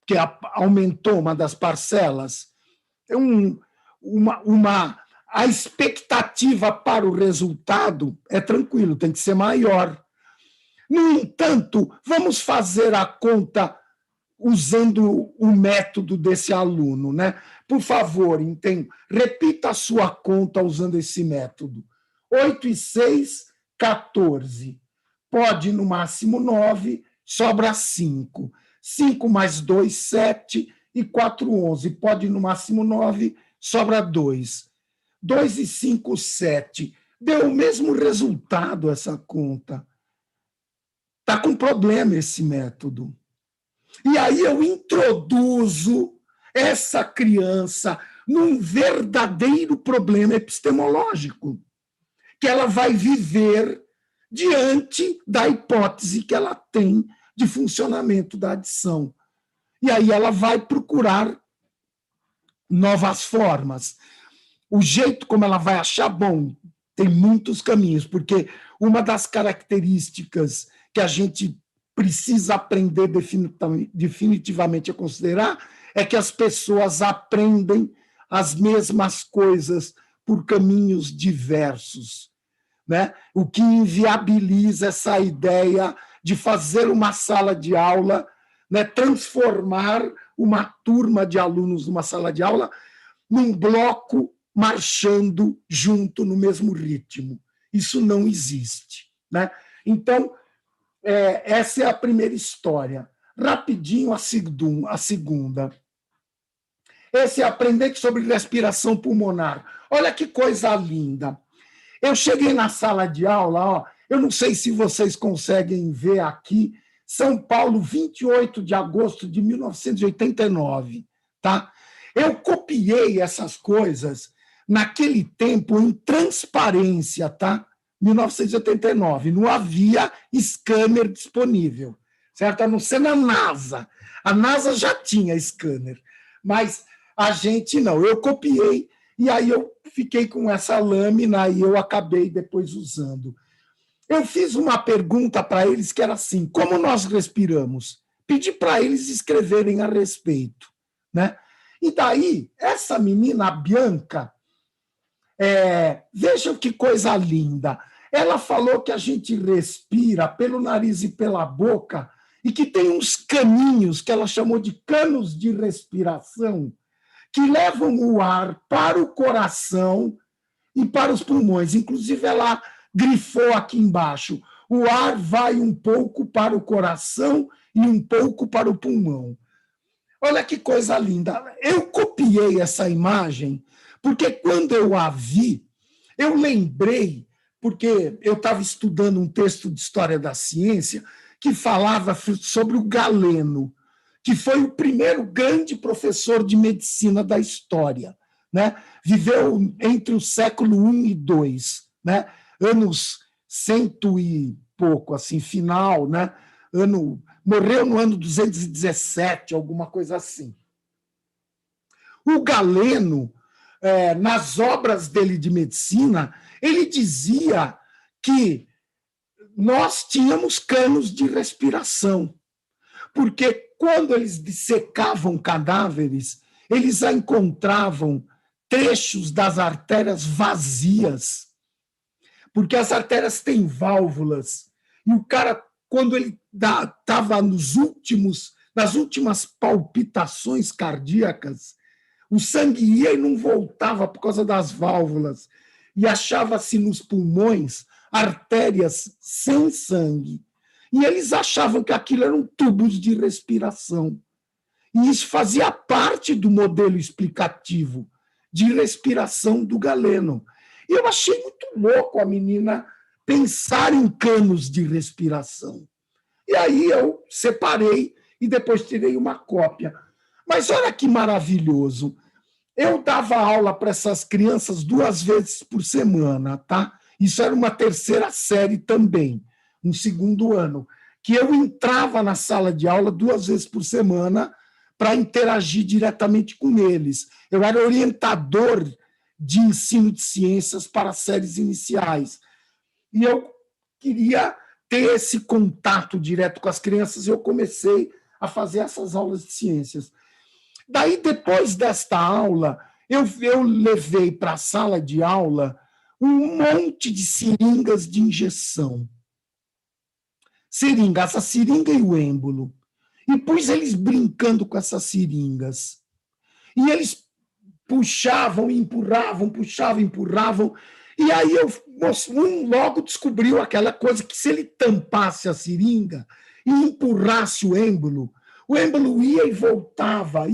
Que aumentou uma das parcelas? A expectativa para o resultado é tranquilo, tem que ser maior. No entanto, vamos fazer a conta usando o método desse aluno, né? Por favor, repita a sua conta usando esse método. 8 e 6, 14. Pode, no máximo, 9, sobra 5. 5 mais 2, 7, e 4, 11. Pode, no máximo, 9, sobra 2. 2 e 5, 7. Deu o mesmo resultado essa conta. Está com problema esse método. E aí eu introduzo essa criança num verdadeiro problema epistemológico, que ela vai viver diante da hipótese que ela tem de funcionamento da adição. E aí ela vai procurar novas formas. O jeito como ela vai achar, bom, tem muitos caminhos, porque uma das características que a gente precisa aprender definitivamente a considerar é que as pessoas aprendem as mesmas coisas por caminhos diversos, né? O que inviabiliza essa ideia de fazer uma sala de aula, né, transformar uma turma de alunos numa sala de aula num bloco marchando junto no mesmo ritmo. Isso não existe, né? Então, essa é a primeira história. Rapidinho, a segunda. Esse é aprender sobre respiração pulmonar. Olha que coisa linda. Eu cheguei na sala de aula, ó, eu não sei se vocês conseguem ver aqui, São Paulo, 28 de agosto de 1989. Tá? Eu copiei essas coisas naquele tempo em transparência, tá? 1989, não havia scanner disponível, certo? A não ser na NASA. A NASA já tinha scanner, mas a gente não. Eu copiei e aí eu fiquei com essa lâmina e eu acabei depois usando. Eu fiz uma pergunta para eles que era assim: como nós respiramos? Pedi para eles escreverem a respeito, né? E daí, essa menina, a Bianca, veja que coisa linda. Ela falou que a gente respira pelo nariz e pela boca e que tem uns caninhos, que ela chamou de canos de respiração, que levam o ar para o coração e para os pulmões. Inclusive, ela grifou aqui embaixo: o ar vai um pouco para o coração e um pouco para o pulmão. Olha que coisa linda. Eu copiei essa imagem porque, quando eu a vi, eu lembrei, porque eu estava estudando um texto de história da ciência que falava sobre o Galeno, que foi o primeiro grande professor de medicina da história, né? Viveu entre o século I e II, né? Anos 100 e pouco, assim, final, né? Morreu no ano 217, alguma coisa assim. O Galeno, nas obras dele de medicina, ele dizia que nós tínhamos canos de respiração, porque quando eles dissecavam cadáveres, eles encontravam trechos das artérias vazias, porque as artérias têm válvulas, e o cara, quando ele estava nas últimas palpitações cardíacas, o sangue ia e não voltava por causa das válvulas, e achava-se nos pulmões artérias sem sangue. E eles achavam que aquilo eram tubos de respiração. E isso fazia parte do modelo explicativo de respiração do Galeno. E eu achei muito louco a menina pensar em canos de respiração. E aí eu separei e depois tirei uma cópia. Mas olha que maravilhoso. Eu dava aula para essas crianças 2 vezes por semana, tá? Isso era uma terceira série também, um segundo ano, que eu entrava na sala de aula 2 vezes por semana para interagir diretamente com eles. Eu era orientador de ensino de ciências para séries iniciais. E eu queria ter esse contato direto com as crianças, e eu comecei a fazer essas aulas de ciências. Daí, depois desta aula, eu levei para a sala de aula um monte de seringas de injeção. Essa seringa e o êmbolo. E pus eles brincando com essas seringas. E eles puxavam e empurravam, puxavam e empurravam. E aí um logo descobriu aquela coisa que, se ele tampasse a seringa e empurrasse o êmbolo ia e voltava,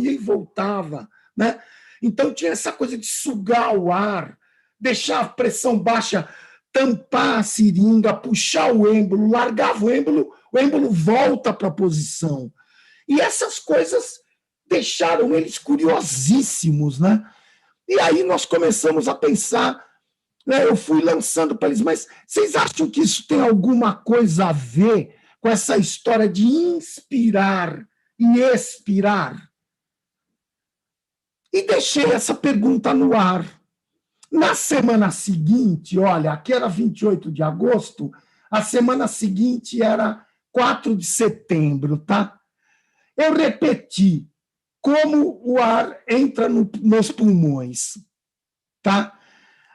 né? Então tinha essa coisa de sugar o ar, deixar a pressão baixa, tampar a seringa, puxar o êmbolo, largava o êmbolo volta para a posição. E essas coisas deixaram eles curiosíssimos, né? E aí nós começamos a pensar, né? Eu fui lançando para eles, mas vocês acham que isso tem alguma coisa a ver com essa história de inspirar e expirar? E deixei essa pergunta no ar. Na semana seguinte, olha, aqui era 28 de agosto, a semana seguinte era 4 de setembro, tá? Eu repeti como o ar entra nos pulmões, tá?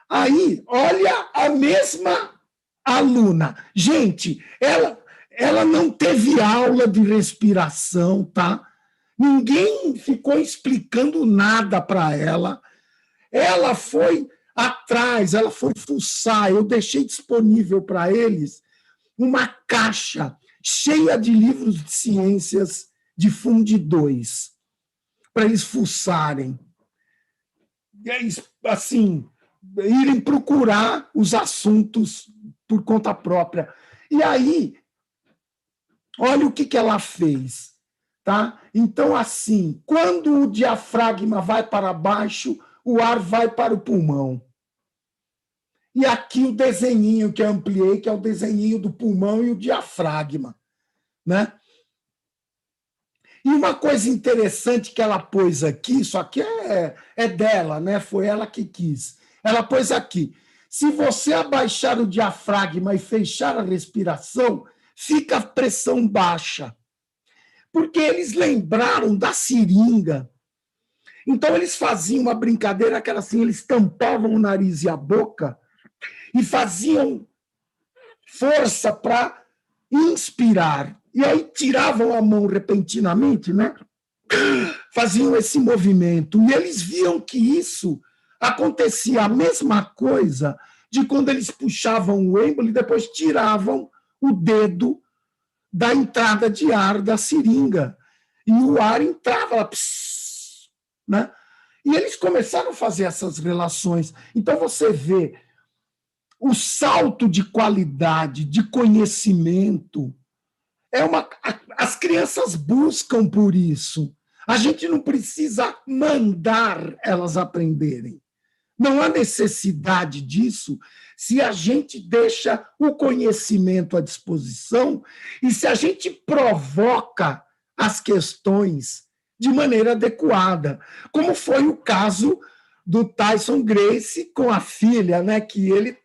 Aí, olha a mesma aluna. Gente, ela não teve aula de respiração, tá? Ninguém ficou explicando nada para ela. Ela foi atrás, ela foi fuçar. Eu deixei disponível para eles uma caixa cheia de livros de ciências de Fundi 2, para eles fuçarem. Assim, irem procurar os assuntos por conta própria. E aí, olha o que ela fez. Tá? Então, assim, quando o diafragma vai para baixo, o ar vai para o pulmão. E aqui o desenhinho que eu ampliei, que é o desenhinho do pulmão e o diafragma, né? E uma coisa interessante que ela pôs aqui, isso aqui é dela, né? Foi ela que quis. Ela pôs aqui: se você abaixar o diafragma e fechar a respiração, fica a pressão baixa. Porque eles lembraram da seringa. Então, eles faziam uma brincadeira que era assim: eles tampavam o nariz e a boca e faziam força para inspirar. E aí tiravam a mão repentinamente, né? Faziam esse movimento. E eles viam que isso acontecia a mesma coisa de quando eles puxavam o êmbolo e depois tiravam o dedo da entrada de ar da seringa. E o ar entrava, pss, né? E eles começaram a fazer essas relações. Então, você vê o salto de qualidade, de conhecimento. As crianças buscam por isso. A gente não precisa mandar elas aprenderem. Não há necessidade disso se a gente deixa o conhecimento à disposição e se a gente provoca as questões de maneira adequada, como foi o caso do Tyson Gracie com a filha, né, que ele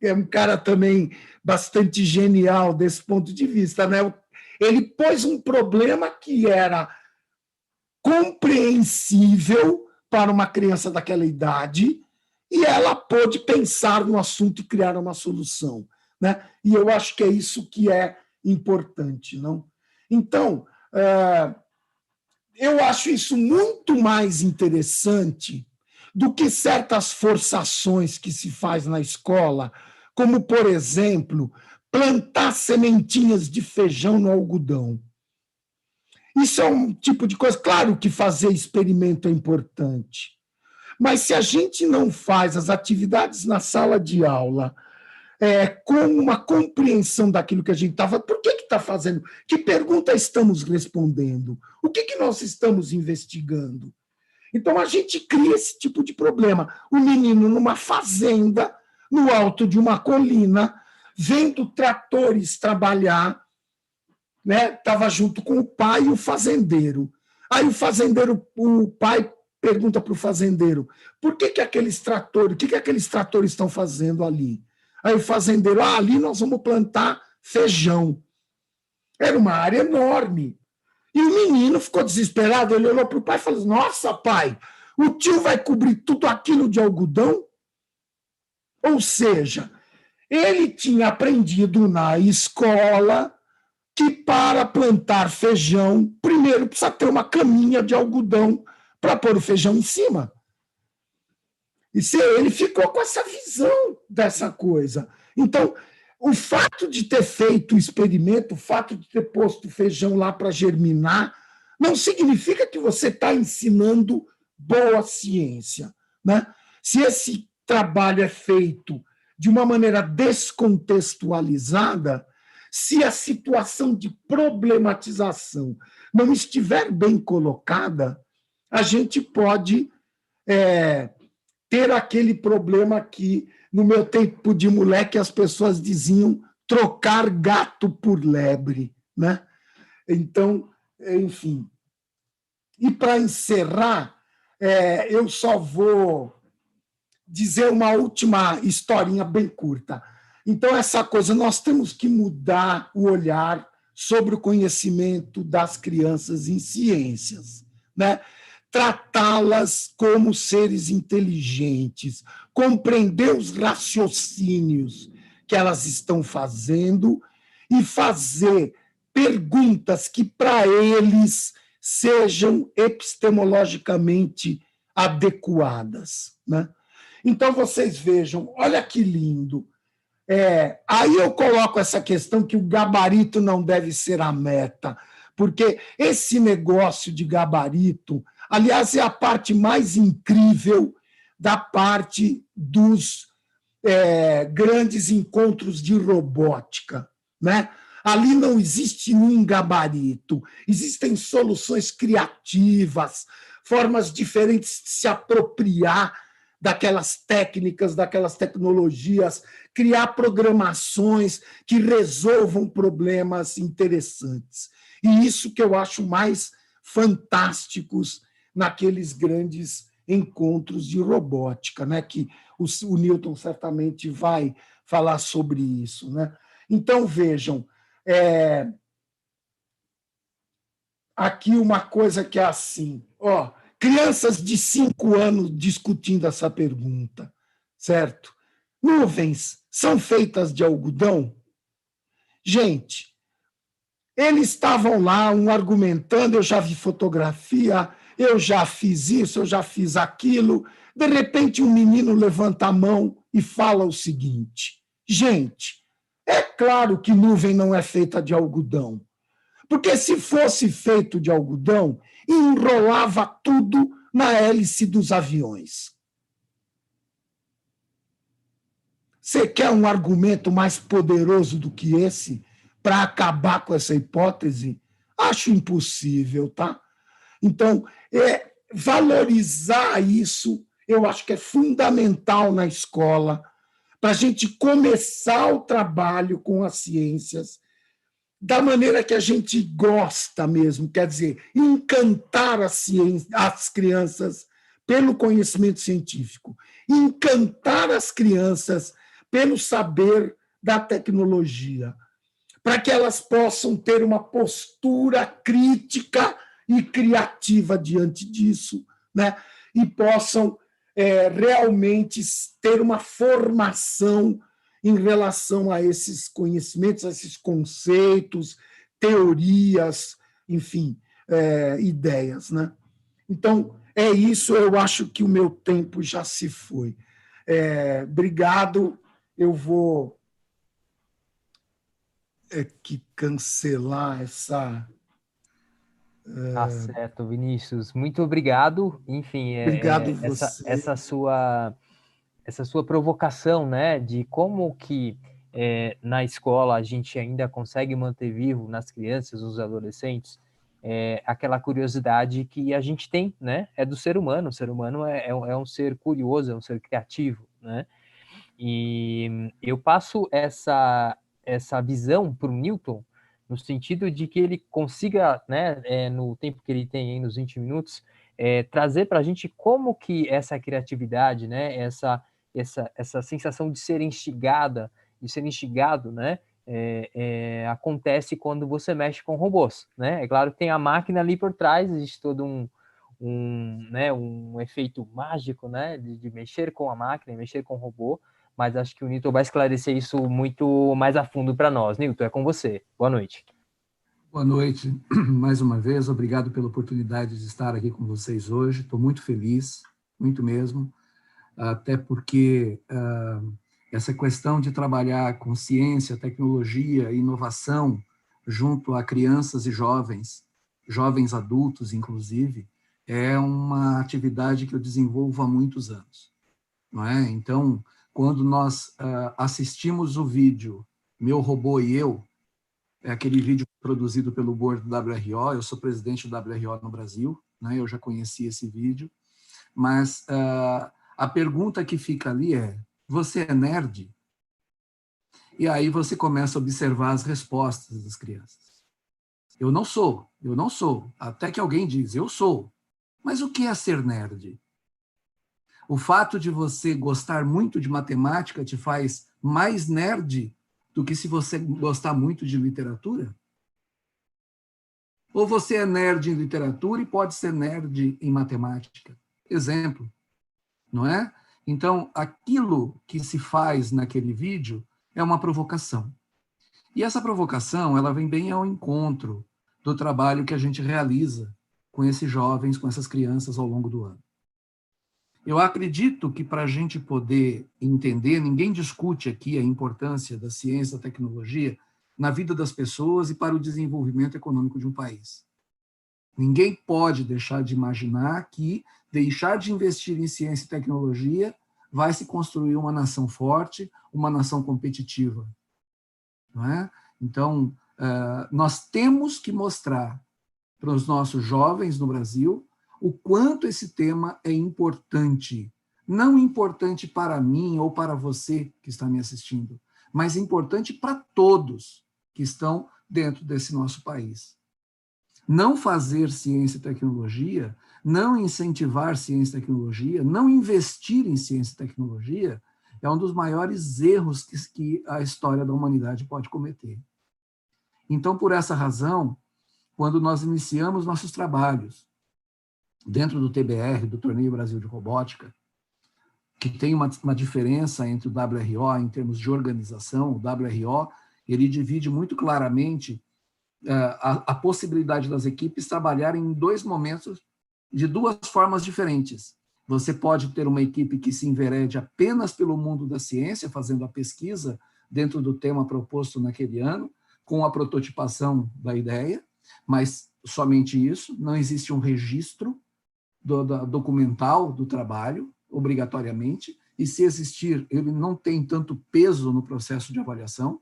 é um cara também bastante genial desse ponto de vista, né? Ele pôs um problema que era compreensível para uma criança daquela idade e ela pôde pensar no assunto e criar uma solução, né? E eu acho que é isso que é importante, não? Então, eu acho isso muito mais interessante do que certas forçações que se faz na escola, como, por exemplo, plantar sementinhas de feijão no algodão. Isso é um tipo de coisa. Claro que fazer experimento é importante, mas se a gente não faz as atividades na sala de aula com uma compreensão daquilo que a gente está fazendo, por que está fazendo? Que pergunta estamos respondendo? O que nós estamos investigando? Então, a gente cria esse tipo de problema. O menino numa fazenda, no alto de uma colina, vendo tratores trabalhar, né? Estava junto com o pai e o fazendeiro. Aí o pai pergunta para o fazendeiro: por que aqueles tratores, o que aqueles tratores estão fazendo ali? Aí o fazendeiro, ali nós vamos plantar feijão. Era uma área enorme. E o menino ficou desesperado, ele olhou para o pai e falou, nossa, pai, o tio vai cobrir tudo aquilo de algodão? Ou seja, ele tinha aprendido na escola que para plantar feijão, primeiro precisa ter uma caminha de algodão para pôr o feijão em cima. E ele ficou com essa visão dessa coisa. Então, o fato de ter feito o experimento, o fato de ter posto o feijão lá para germinar, não significa que você está ensinando boa ciência, né? Se esse trabalho é feito de uma maneira descontextualizada, se a situação de problematização não estiver bem colocada, a gente pode ter aquele problema que, no meu tempo de moleque, as pessoas diziam trocar gato por lebre, né? Então, enfim. E para encerrar, eu só vou dizer uma última historinha bem curta. Então, essa coisa, nós temos que mudar o olhar sobre o conhecimento das crianças em ciências, né? Tratá-las como seres inteligentes, compreender os raciocínios que elas estão fazendo e fazer perguntas que, para eles, sejam epistemologicamente adequadas, né? Então, vocês vejam, olha que lindo. Aí eu coloco essa questão que o gabarito não deve ser a meta, porque esse negócio de gabarito, aliás, é a parte mais incrível da parte dos grandes encontros de robótica, né? Ali não existe um gabarito, existem soluções criativas, formas diferentes de se apropriar daquelas técnicas, daquelas tecnologias, criar programações que resolvam problemas interessantes. E isso que eu acho mais fantásticos naqueles grandes encontros de robótica, né? Que o Newton certamente vai falar sobre isso, né? Então, vejam, aqui uma coisa que é assim, crianças de 5 anos discutindo essa pergunta, certo? Nuvens são feitas de algodão? Gente, eles estavam lá, um argumentando, eu já vi fotografia, eu já fiz isso, eu já fiz aquilo. De repente, um menino levanta a mão e fala o seguinte, gente, é claro que nuvem não é feita de algodão, porque se fosse feito de algodão, enrolava tudo na hélice dos aviões. Você quer um argumento mais poderoso do que esse para acabar com essa hipótese? Acho impossível, tá? Então, valorizar isso, eu acho que é fundamental na escola, para a gente começar o trabalho com as ciências da maneira que a gente gosta mesmo, quer dizer, encantar as crianças pelo conhecimento científico, encantar as crianças pelo saber da tecnologia, para que elas possam ter uma postura crítica e criativa diante disso, né? E possam realmente ter uma formação em relação a esses conhecimentos, a esses conceitos, teorias, enfim, ideias, né? Então, é isso, eu acho que o meu tempo já se foi. Obrigado, eu vou que cancelar essa... Tá certo, Vinícius. Muito obrigado. Enfim, Obrigado você. essa sua provocação, né, de como que na escola a gente ainda consegue manter vivo nas crianças, nos adolescentes, aquela curiosidade que a gente tem, né, do ser humano. O ser humano é um ser curioso, é um ser criativo, né? E eu passo essa visão para o Newton, no sentido de que ele consiga, né, no tempo que ele tem aí, nos 20 minutos, trazer para a gente como que essa criatividade, né, essa sensação de ser instigado, né? Acontece quando você mexe com robôs, né? É claro que tem a máquina ali por trás, existe todo um efeito mágico, né? De mexer com a máquina, mexer com o robô, mas acho que o Newton vai esclarecer isso muito mais a fundo para nós. Newton, é com você. Boa noite. Boa noite, mais uma vez. Obrigado pela oportunidade de estar aqui com vocês hoje. Estou muito feliz, muito mesmo, até porque essa questão de trabalhar com ciência, tecnologia e inovação junto a crianças e jovens adultos, inclusive, é uma atividade que eu desenvolvo há muitos anos. Não é? Então, quando nós assistimos o vídeo Meu Robô e Eu, é aquele vídeo produzido pelo board do WRO, eu sou presidente do WRO no Brasil, né? Eu já conheci esse vídeo, mas a pergunta que fica ali é: você é nerd? E aí você começa a observar as respostas das crianças. Eu não sou. Até que alguém diz, eu sou. Mas o que é ser nerd? O fato de você gostar muito de matemática te faz mais nerd do que se você gostar muito de literatura? Ou você é nerd em literatura e pode ser nerd em matemática? Exemplo, não é? Então, aquilo que se faz naquele vídeo é uma provocação. E essa provocação, ela vem bem ao encontro do trabalho que a gente realiza com esses jovens, com essas crianças ao longo do ano. Eu acredito que para a gente poder entender, ninguém discute aqui a importância da ciência e da tecnologia na vida das pessoas e para o desenvolvimento econômico de um país. Ninguém pode deixar de imaginar que deixar de investir em ciência e tecnologia vai se construir uma nação forte, uma nação competitiva. Não é? Então, nós temos que mostrar para os nossos jovens no Brasil o quanto esse tema é importante. Não importante para mim ou para você que está me assistindo, mas importante para todos que estão dentro desse nosso país. Não fazer ciência e tecnologia, não incentivar ciência e tecnologia, não investir em ciência e tecnologia é um dos maiores erros que a história da humanidade pode cometer. Então, por essa razão, quando nós iniciamos nossos trabalhos dentro do TBR, do Torneio Brasil de Robótica, que tem uma diferença entre o WRO em termos de organização, o WRO, ele divide muito claramente a possibilidade das equipes trabalharem em dois momentos de duas formas diferentes. Você pode ter uma equipe que se enverede apenas pelo mundo da ciência, fazendo a pesquisa dentro do tema proposto naquele ano, com a prototipação da ideia, mas somente isso, não existe um registro documental do trabalho, obrigatoriamente, e se existir, ele não tem tanto peso no processo de avaliação.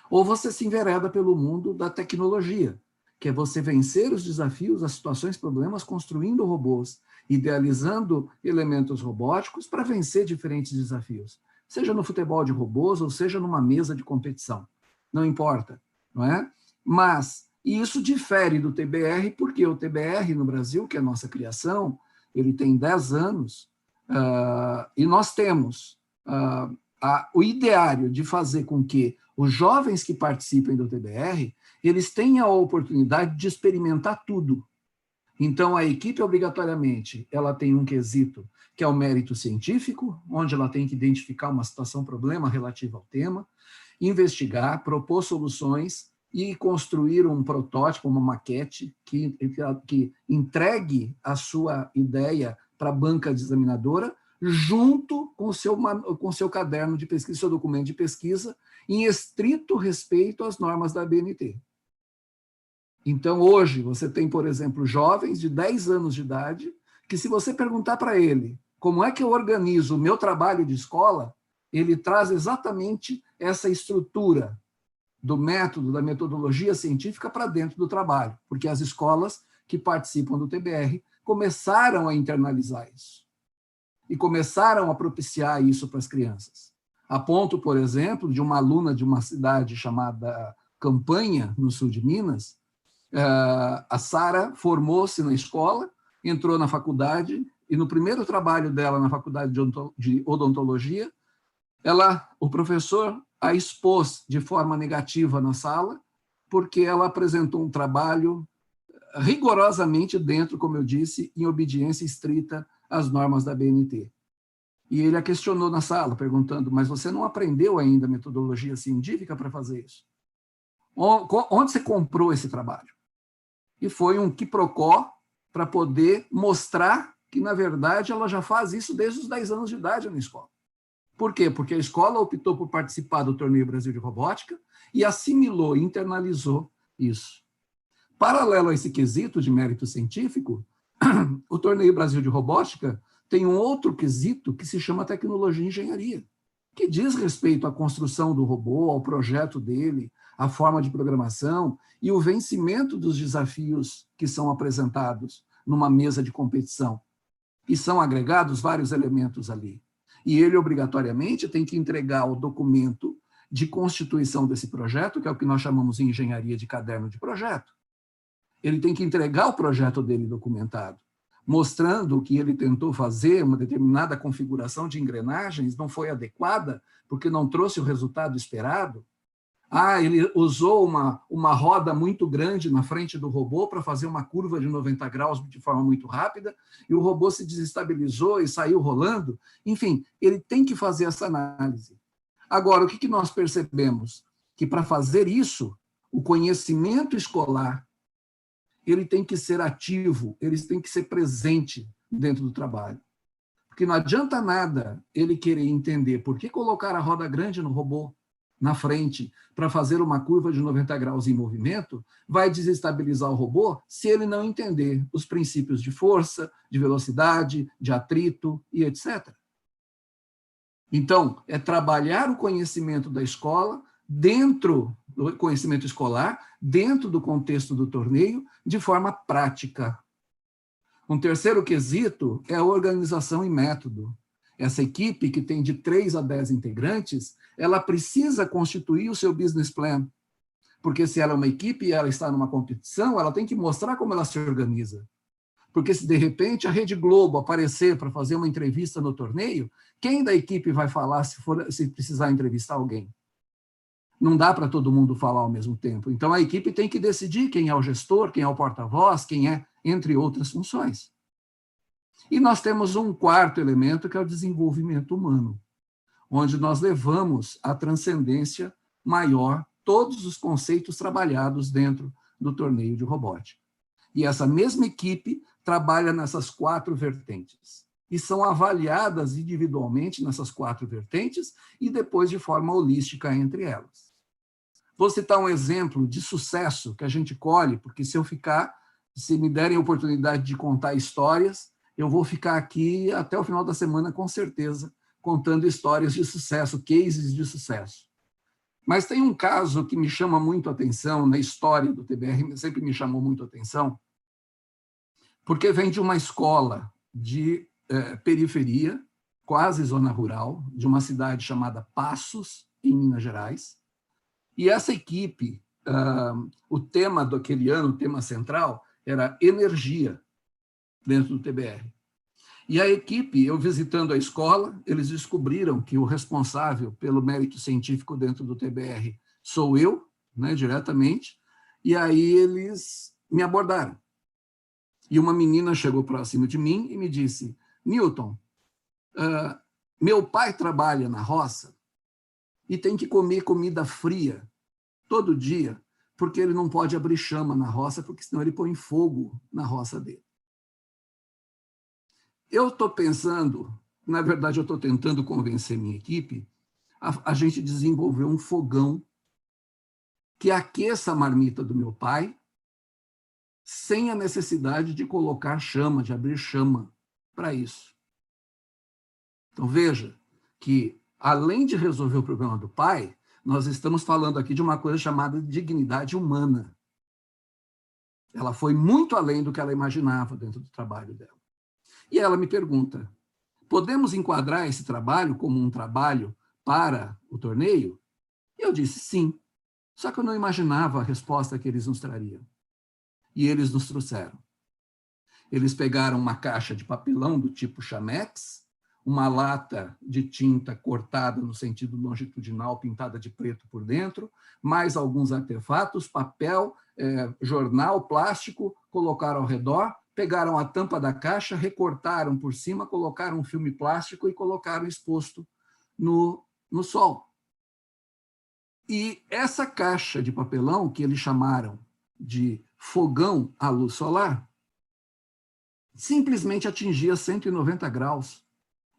Ou você se envereda pelo mundo da tecnologia, que é você vencer os desafios, as situações, problemas, construindo robôs, idealizando elementos robóticos para vencer diferentes desafios, seja no futebol de robôs ou seja numa mesa de competição. Não importa, não é? Mas isso difere do TBR, porque o TBR no Brasil, que é a nossa criação, ele tem 10 anos, e nós temos o ideário de fazer com que os jovens que participem do TBR, eles tenham a oportunidade de experimentar tudo. Então, a equipe, obrigatoriamente, ela tem um quesito, que é o mérito científico, onde ela tem que identificar uma situação, problema relativo ao tema, investigar, propor soluções e construir um protótipo, uma maquete que entregue a sua ideia para a banca examinadora, junto com o seu caderno de pesquisa, seu documento de pesquisa, em estrito respeito às normas da ABNT. Então, hoje, você tem, por exemplo, jovens de 10 anos de idade, que se você perguntar para ele como é que eu organizo o meu trabalho de escola, ele traz exatamente essa estrutura do método, da metodologia científica para dentro do trabalho, porque as escolas que participam do TBR começaram a internalizar isso e começaram a propiciar isso para as crianças. A ponto, por exemplo, de uma aluna de uma cidade chamada Campanha, no sul de Minas, a Sara formou-se na escola, entrou na faculdade, E no primeiro trabalho dela na faculdade de odontologia, o professor a expôs de forma negativa na sala, porque ela apresentou um trabalho rigorosamente dentro, como eu disse, em obediência estrita às normas da BNT. E ele a questionou na sala, perguntando, mas você não aprendeu ainda metodologia científica para fazer isso? Onde você comprou esse trabalho? E foi um quiprocó para poder mostrar que, na verdade, ela já faz isso desde os 10 anos de idade na escola. Por quê? Porque a escola optou por participar do Torneio Brasil de Robótica e assimilou, internalizou isso. Paralelo a esse quesito de mérito científico, o Torneio Brasil de Robótica tem um outro quesito que se chama tecnologia e engenharia, que diz respeito à construção do robô, ao projeto dele, à forma de programação e o vencimento dos desafios que são apresentados numa mesa de competição. E são agregados vários elementos ali. E ele, obrigatoriamente, tem que entregar o documento de constituição desse projeto, que é o que nós chamamos em engenharia de caderno de projeto. Ele tem que entregar o projeto dele documentado, mostrando que ele tentou fazer uma determinada configuração de engrenagens, não foi adequada, porque não trouxe o resultado esperado. Ele usou uma roda muito grande na frente do robô para fazer uma curva de 90 graus de forma muito rápida, e o robô se desestabilizou e saiu rolando. Enfim, ele tem que fazer essa análise. Agora, o que nós percebemos? Que para fazer isso, o conhecimento escolar ele tem que ser ativo, ele tem que ser presente dentro do trabalho. Porque não adianta nada ele querer entender por que colocar a roda grande no robô na frente para fazer uma curva de 90 graus em movimento, vai desestabilizar o robô se ele não entender os princípios de força, de velocidade, de atrito e etc. Então, é trabalhar o conhecimento da escola dentro do conhecimento escolar, dentro do contexto do torneio, de forma prática. Um terceiro quesito é a organização e método. Essa equipe, que tem de 3 a 10 integrantes, ela precisa constituir o seu business plan, porque se ela é uma equipe e ela está numa competição, ela tem que mostrar como ela se organiza. Porque se, de repente, a Rede Globo aparecer para fazer uma entrevista no torneio, quem da equipe vai falar se precisar entrevistar alguém? Não dá para todo mundo falar ao mesmo tempo. Então, a equipe tem que decidir quem é o gestor, quem é o porta-voz, quem é, entre outras funções. E nós temos um quarto elemento, que é o desenvolvimento humano, onde nós levamos à transcendência maior todos os conceitos trabalhados dentro do torneio de robótica. E essa mesma equipe trabalha nessas 4 vertentes. E são avaliadas individualmente nessas 4 vertentes e depois de forma holística entre elas. Vou citar um exemplo de sucesso que a gente colhe, porque se me derem a oportunidade de contar histórias, eu vou ficar aqui até o final da semana, com certeza, contando histórias de sucesso, cases de sucesso. Mas tem um caso que me chama muito a atenção na história do TBR, sempre me chamou muito a atenção, porque vem de uma escola de periferia, quase zona rural, de uma cidade chamada Passos, em Minas Gerais. E essa equipe, o tema daquele ano, o tema central, era energia dentro do TBR. E a equipe, eu visitando a escola, eles descobriram que o responsável pelo mérito científico dentro do TBR sou eu, né, diretamente, e aí eles me abordaram. E uma menina chegou próximo de mim e me disse, Newton, meu pai trabalha na roça e tem que comer comida fria todo dia, porque ele não pode abrir chama na roça, porque senão ele põe fogo na roça dele. Eu estou pensando, na verdade eu estou tentando convencer minha equipe, a gente desenvolver um fogão que aqueça a marmita do meu pai, sem a necessidade de colocar chama, de abrir chama para isso. Então veja que, além de resolver o problema do pai, nós estamos falando aqui de uma coisa chamada dignidade humana. Ela foi muito além do que ela imaginava dentro do trabalho dela. E ela me pergunta, podemos enquadrar esse trabalho como um trabalho para o torneio? E eu disse sim, só que eu não imaginava a resposta que eles nos trariam. E eles nos trouxeram. Eles pegaram uma caixa de papelão do tipo Chamex, uma lata de tinta cortada no sentido longitudinal, pintada de preto por dentro, mais alguns artefatos, papel, jornal, plástico, colocaram ao redor, pegaram a tampa da caixa, recortaram por cima, colocaram um filme plástico e colocaram exposto no sol. E essa caixa de papelão, que eles chamaram de fogão à luz solar, simplesmente atingia 190 graus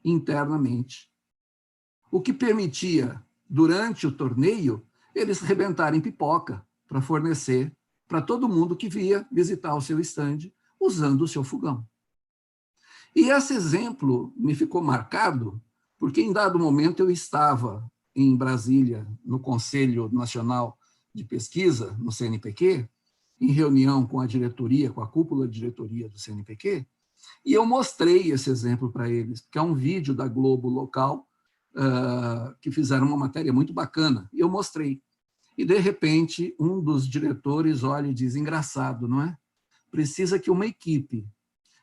internamente, o que permitia, durante o torneio, eles rebentarem pipoca para fornecer para todo mundo que via visitar o seu estande usando o seu fogão. E esse exemplo me ficou marcado porque, em dado momento, eu estava em Brasília, no Conselho Nacional de Pesquisa, no CNPq, em reunião com a diretoria, com a cúpula de diretoria do CNPq, e eu mostrei esse exemplo para eles, que é um vídeo da Globo local, que fizeram uma matéria muito bacana, e eu mostrei. E, de repente, um dos diretores olha e diz, engraçado, não é? Precisa que uma equipe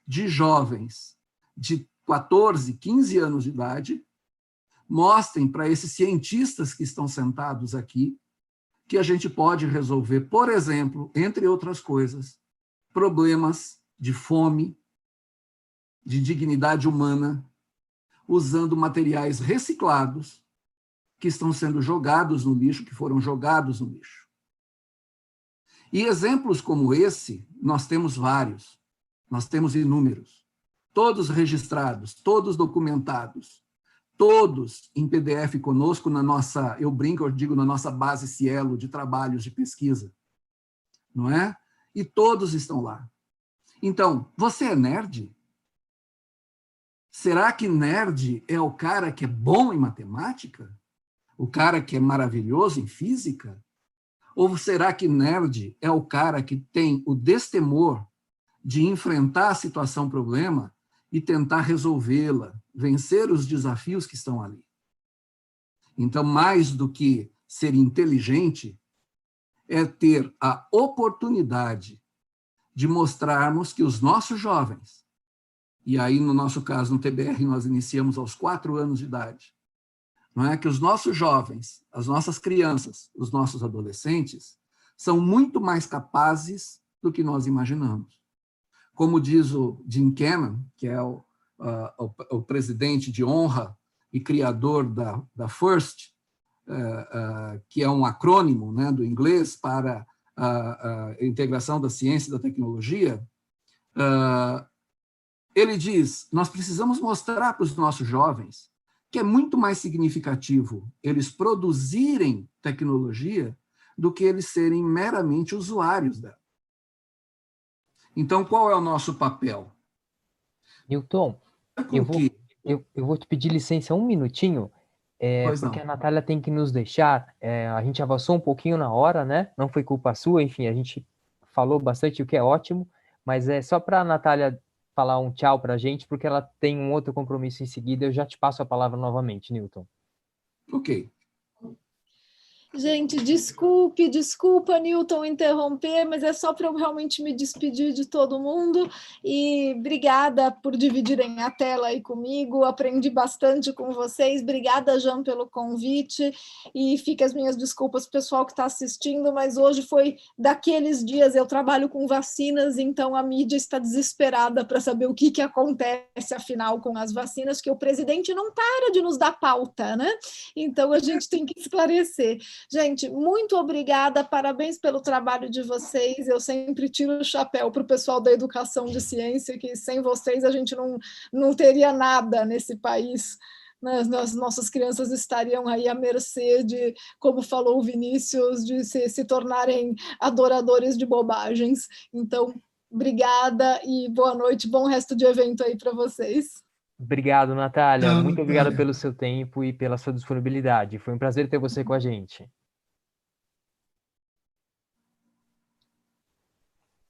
de jovens de 14, 15 anos de idade mostrem para esses cientistas que estão sentados aqui que a gente pode resolver, por exemplo, entre outras coisas, problemas de fome, de dignidade humana, usando materiais reciclados que estão sendo jogados no lixo, que foram jogados no lixo. E exemplos como esse, nós temos vários, nós temos inúmeros, todos registrados, todos documentados, todos em PDF conosco na nossa, eu brinco, eu digo, na nossa base Cielo de trabalhos de pesquisa, não é? E todos estão lá. Então, você é nerd? Será que nerd é o cara que é bom em matemática? O cara que é maravilhoso em física? Ou será que nerd é o cara que tem o destemor de enfrentar a situação problema e tentar resolvê-la, vencer os desafios que estão ali? Então, mais do que ser inteligente, é ter a oportunidade de mostrarmos que os nossos jovens, e aí, no nosso caso, no TBR, nós iniciamos aos 4 anos de idade, não é? Que os nossos jovens, as nossas crianças, os nossos adolescentes, são muito mais capazes do que nós imaginamos. Como diz o Jim Cannon, que é o presidente de honra e criador da FIRST, que é um acrônimo, né, do inglês para a integração da ciência e da tecnologia, ele diz, nós precisamos mostrar para os nossos jovens que é muito mais significativo eles produzirem tecnologia do que eles serem meramente usuários dela. Então, qual é o nosso papel? Newton, eu vou te pedir licença um minutinho, porque a Natália tem que nos deixar. A gente avançou um pouquinho na hora, né? Não foi culpa sua, enfim, a gente falou bastante, o que é ótimo, mas é só para a Natália falar um tchau para a gente, porque ela tem um outro compromisso em seguida. Eu já te passo a palavra novamente, Newton. Ok. Gente, desculpa, Newton, interromper, mas é só para eu realmente me despedir de todo mundo e obrigada por dividirem a tela aí comigo, aprendi bastante com vocês, obrigada, Jean, pelo convite e fica as minhas desculpas para o pessoal que está assistindo, mas hoje foi daqueles dias, eu trabalho com vacinas, então a mídia está desesperada para saber o que acontece, afinal, com as vacinas, que o presidente não para de nos dar pauta, né? Então a gente tem que esclarecer. Gente, muito obrigada, parabéns pelo trabalho de vocês, eu sempre tiro o chapéu para o pessoal da educação de ciência, que sem vocês a gente não teria nada nesse país, né? As nossas crianças estariam aí à mercê de, como falou o Vinícius, de se tornarem adoradores de bobagens. Então, obrigada e boa noite, bom resto de evento aí para vocês. Obrigado, Natália. Muito obrigado pelo seu tempo e pela sua disponibilidade. Foi um prazer ter você com a gente.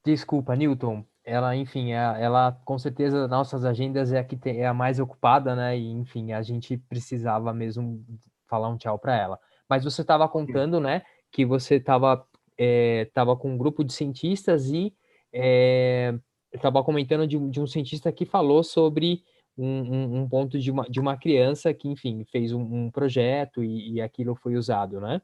Desculpa, Newton. Ela, enfim, ela com certeza nossas agendas é a que é a mais ocupada, né? E, enfim, a gente precisava mesmo falar um tchau para ela. Mas você estava contando, né, que você estava com um grupo de cientistas e estava comentando de um cientista que falou sobre um ponto de uma criança que, enfim, fez um projeto e aquilo foi usado, né?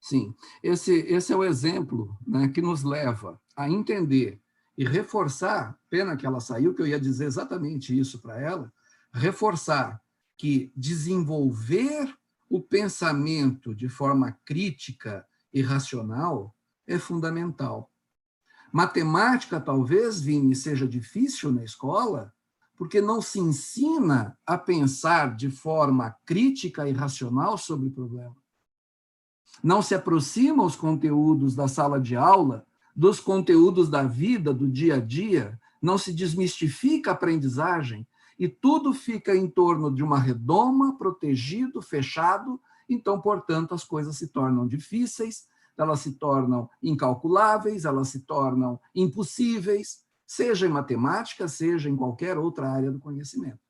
Sim, esse é o exemplo, né, que nos leva a entender e reforçar, pena que ela saiu, que eu ia dizer exatamente isso para ela, reforçar que desenvolver o pensamento de forma crítica e racional é fundamental. Matemática, talvez, Vini, seja difícil na escola, porque não se ensina a pensar de forma crítica e racional sobre o problema. Não se aproxima os conteúdos da sala de aula dos conteúdos da vida, do dia a dia, não se desmistifica a aprendizagem, e tudo fica em torno de uma redoma, protegido, fechado, então, portanto, as coisas se tornam difíceis, elas se tornam incalculáveis, elas se tornam impossíveis, seja em matemática, seja em qualquer outra área do conhecimento.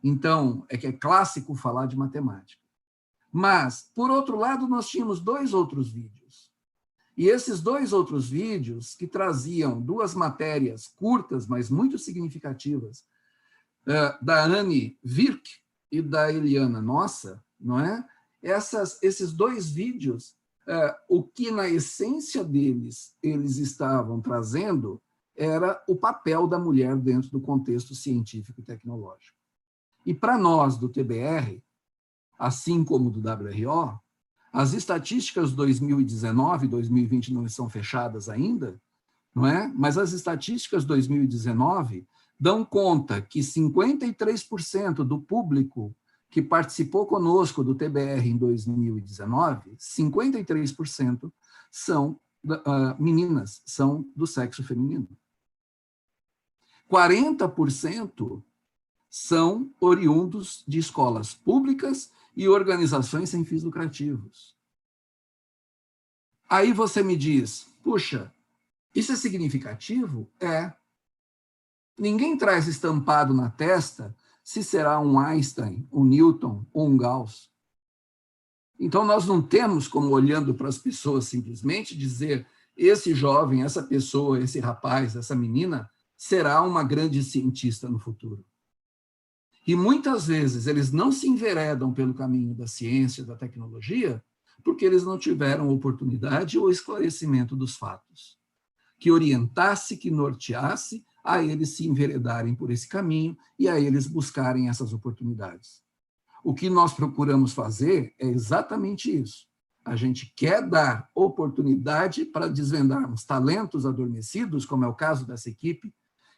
Então, é que é clássico falar de matemática. Mas, por outro lado, nós tínhamos 2 outros vídeos. E esses 2 outros vídeos, que traziam 2 matérias curtas, mas muito significativas, da Anne Virk e da Eliana Nossa, não é? Esses 2 vídeos, o que na essência deles eles estavam trazendo era o papel da mulher dentro do contexto científico e tecnológico. E para nós do TBR, assim como do WRO, as estatísticas 2019 e 2020 não estão fechadas ainda, não é? Mas as estatísticas 2019 dão conta que 53% do público que participou conosco do TBR em 2019, 53% são meninas, são do sexo feminino. 40% são oriundos de escolas públicas e organizações sem fins lucrativos. Aí você me diz, puxa, isso é significativo? É. Ninguém traz estampado na testa se será um Einstein, um Newton ou um Gauss. Então, nós não temos como, olhando para as pessoas, simplesmente dizer esse jovem, essa pessoa, esse rapaz, essa menina, será uma grande cientista no futuro. E muitas vezes eles não se enveredam pelo caminho da ciência, da tecnologia, porque eles não tiveram oportunidade ou esclarecimento dos fatos, que orientasse, que norteasse a eles se enveredarem por esse caminho e a eles buscarem essas oportunidades. O que nós procuramos fazer é exatamente isso. A gente quer dar oportunidade para desvendarmos talentos adormecidos, como é o caso dessa equipe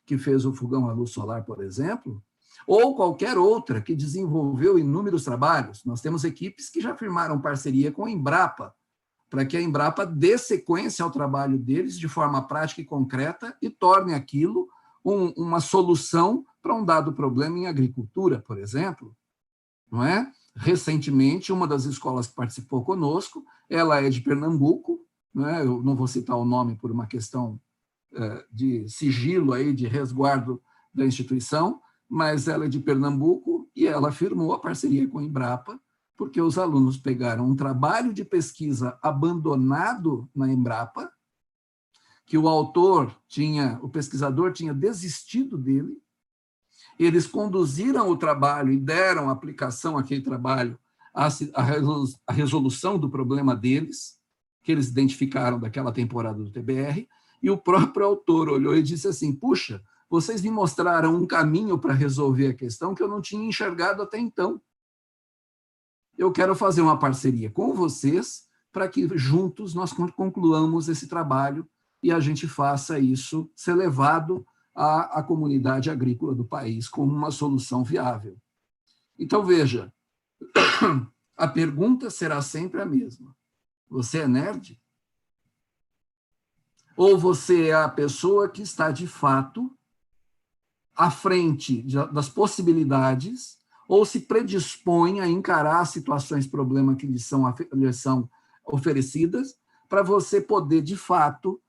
que fez o fogão à luz solar, por exemplo, ou qualquer outra que desenvolveu inúmeros trabalhos. Nós temos equipes que já firmaram parceria com a Embrapa, para que a Embrapa dê sequência ao trabalho deles de forma prática e concreta e torne aquilo uma solução para um dado problema em agricultura, por exemplo. Não é? Recentemente, uma das escolas que participou conosco, ela é de Pernambuco, não é? Eu não vou citar o nome por uma questão de sigilo, aí, de resguardo da instituição, mas ela é de Pernambuco e ela firmou a parceria com a Embrapa, porque os alunos pegaram um trabalho de pesquisa abandonado na Embrapa, que o pesquisador tinha desistido dele, eles conduziram o trabalho e deram aplicação àquele trabalho à resolução do problema deles, que eles identificaram daquela temporada do TBR, e o próprio autor olhou e disse assim, puxa, vocês me mostraram um caminho para resolver a questão que eu não tinha enxergado até então. Eu quero fazer uma parceria com vocês para que juntos nós concluamos esse trabalho e a gente faça isso ser levado à comunidade agrícola do país como uma solução viável. Então, veja, a pergunta será sempre a mesma. Você é nerd? Ou você é a pessoa que está, de fato, à frente das possibilidades, ou se predispõe a encarar as situações problema que lhes são oferecidas, para você poder, de fato,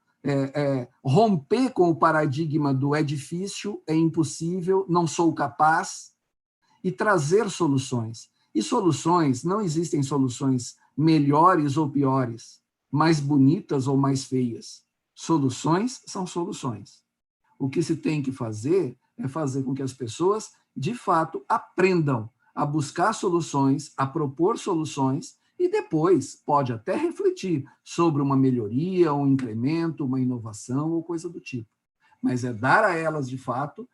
romper com o paradigma do é difícil, é impossível, não sou capaz, e trazer soluções. E soluções, não existem soluções melhores ou piores, mais bonitas ou mais feias. Soluções são soluções. O que se tem que fazer é fazer com que as pessoas, de fato, aprendam a buscar soluções, a propor soluções, e depois pode até refletir sobre uma melhoria, um incremento, uma inovação ou coisa do tipo. Mas é dar a elas, de fato,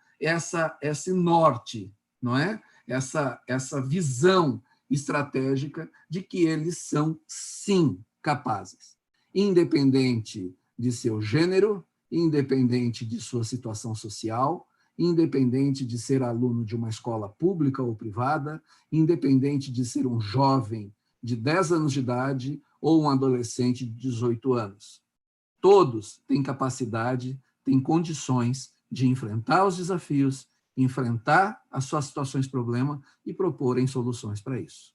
esse norte, não é? Essa visão estratégica de que eles são, sim, capazes, independente de seu gênero, independente de sua situação social, independente de ser aluno de uma escola pública ou privada, independente de ser um jovem de 10 anos de idade ou um adolescente de 18 anos. Todos têm capacidade, têm condições de enfrentar os desafios, enfrentar as suas situações problema e proporem soluções para isso.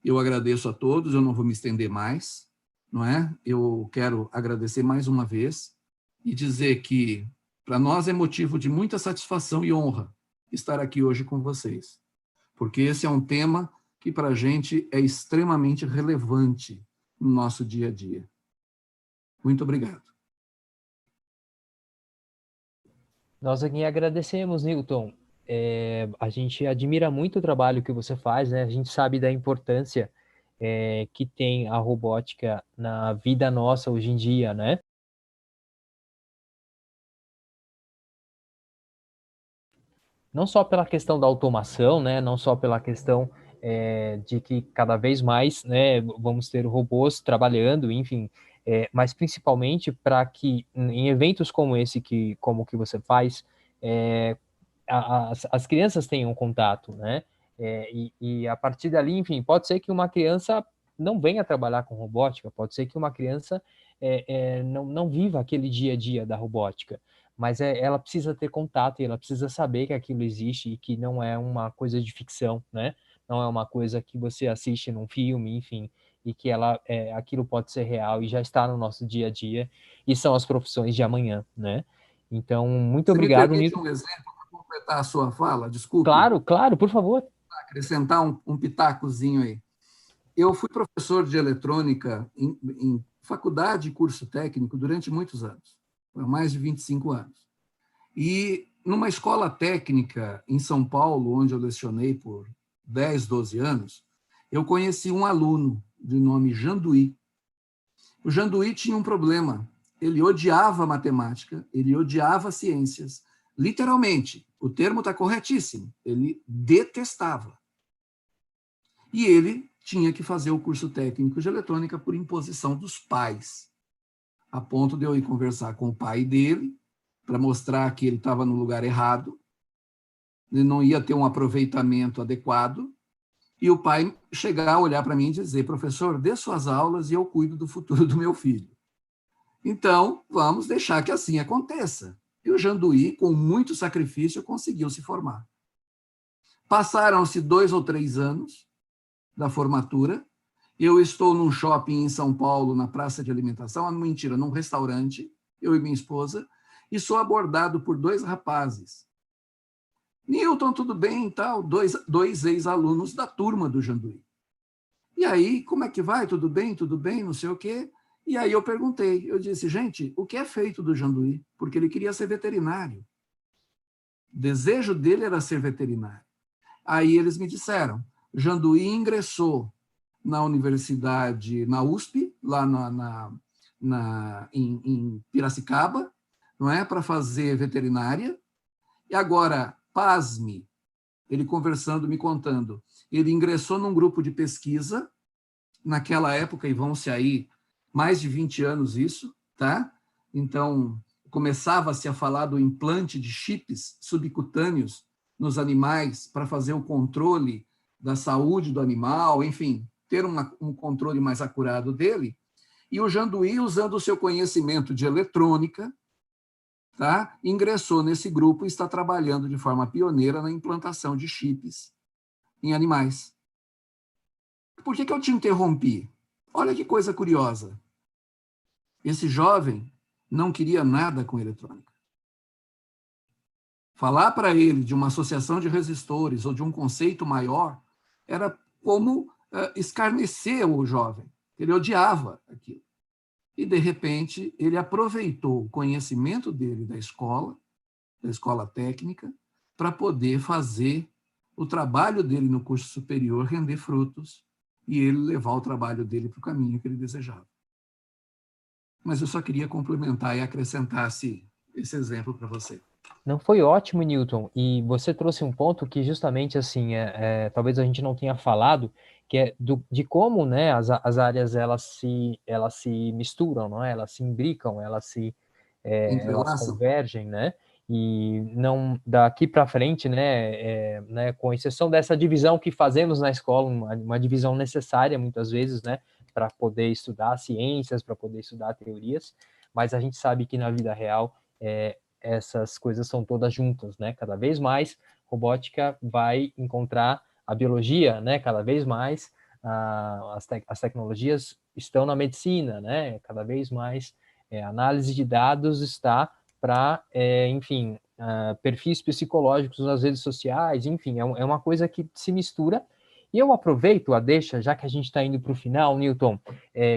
Eu agradeço a todos, eu não vou me estender mais, não é? Eu quero agradecer mais uma vez e dizer que para nós é motivo de muita satisfação e honra estar aqui hoje com vocês, porque esse é um tema que para a gente é extremamente relevante no nosso dia a dia. Muito obrigado. Nós aqui agradecemos, Newton. A gente admira muito o trabalho que você faz, né? A gente sabe da importância que tem a robótica na vida nossa hoje em dia, né? Não só pela questão da automação, né? Não só pela questão de que cada vez mais, né, vamos ter robôs trabalhando, enfim, mas principalmente para que em eventos como esse, como o que você faz, as crianças tenham contato, né? E a partir dali, enfim, pode ser que uma criança não venha trabalhar com robótica, pode ser que uma criança não viva aquele dia a dia da robótica, mas ela precisa ter contato e ela precisa saber que aquilo existe e que não é uma coisa de ficção, né? Não é uma coisa que você assiste num filme, enfim, e que aquilo pode ser real e já está no nosso dia a dia, e são as profissões de amanhã, né? Então, muito Você me obrigado, permite Nilton. um exemplo para completar a sua fala? Desculpe. Claro, claro, por favor. Acrescentar um pitacozinho aí. Eu fui professor de eletrônica em faculdade e curso técnico durante muitos anos, mais de 25 anos. E numa escola técnica em São Paulo, onde eu lecionei por 10, 12 anos, eu conheci um aluno de nome Janduí. O Janduí tinha um problema. Ele odiava matemática, ele odiava ciências. Literalmente, o termo está corretíssimo. Ele detestava. E ele tinha que fazer o curso técnico de eletrônica por imposição dos pais, a ponto de eu ir conversar com o pai dele para mostrar que ele estava no lugar errado, ele não ia ter um aproveitamento adequado, e o pai chegar a olhar para mim e dizer: professor, dê suas aulas e eu cuido do futuro do meu filho. Então, vamos deixar que assim aconteça. E o Janduí, com muito sacrifício, conseguiu se formar. Passaram-se 2 ou 3 anos da formatura, eu estou num shopping em São Paulo, na praça de alimentação, mentira, num restaurante, eu e minha esposa, e sou abordado por 2 rapazes. Newton, tudo bem e tal, dois ex-alunos da turma do Janduí. E aí, como é que vai? Tudo bem, não sei o quê. E aí eu perguntei, eu disse: gente, o que é feito do Janduí? Porque ele queria ser veterinário. O desejo dele era ser veterinário. Aí eles me disseram: Janduí ingressou na universidade, na USP, lá em Piracicaba, não é, para fazer veterinária. E agora, pasme, ele conversando, me contando, ele ingressou num grupo de pesquisa, naquela época, e vão-se aí mais de 20 anos isso, tá? Então, começava-se a falar do implante de chips subcutâneos nos animais para fazer o controle da saúde do animal, enfim, ter um controle mais acurado dele. E o Janduí, usando o seu conhecimento de eletrônica, tá, ingressou nesse grupo e está trabalhando de forma pioneira na implantação de chips em animais. Por que eu te interrompi? Olha que coisa curiosa. Esse jovem não queria nada com eletrônica. Falar para ele de uma associação de resistores ou de um conceito maior era como escarnecer o jovem. Ele odiava aquilo. E, de repente, ele aproveitou o conhecimento dele da escola da escola técnica, para poder fazer o trabalho dele no curso superior render frutos e ele levar o trabalho dele para o caminho que ele desejava. Mas eu só queria complementar e acrescentar esse exemplo para você. Não, foi ótimo, Newton, e você trouxe um ponto que justamente assim, talvez a gente não tenha falado, que é de como, né, as áreas elas se misturam, não é? Elas se imbricam, elas convergem, né? E não daqui para frente, né, com exceção dessa divisão que fazemos na escola, uma divisão necessária muitas vezes, né, para poder estudar ciências, para poder estudar teorias, mas a gente sabe que na vida real essas coisas são todas juntas, né? Cada vez mais robótica vai encontrar a biologia, né? Cada vez mais as tecnologias estão na medicina, né? Cada vez mais análise de dados está para, enfim, perfis psicológicos nas redes sociais, enfim, é uma coisa que se mistura. E eu aproveito a deixa, já que a gente está indo para o final, Newton,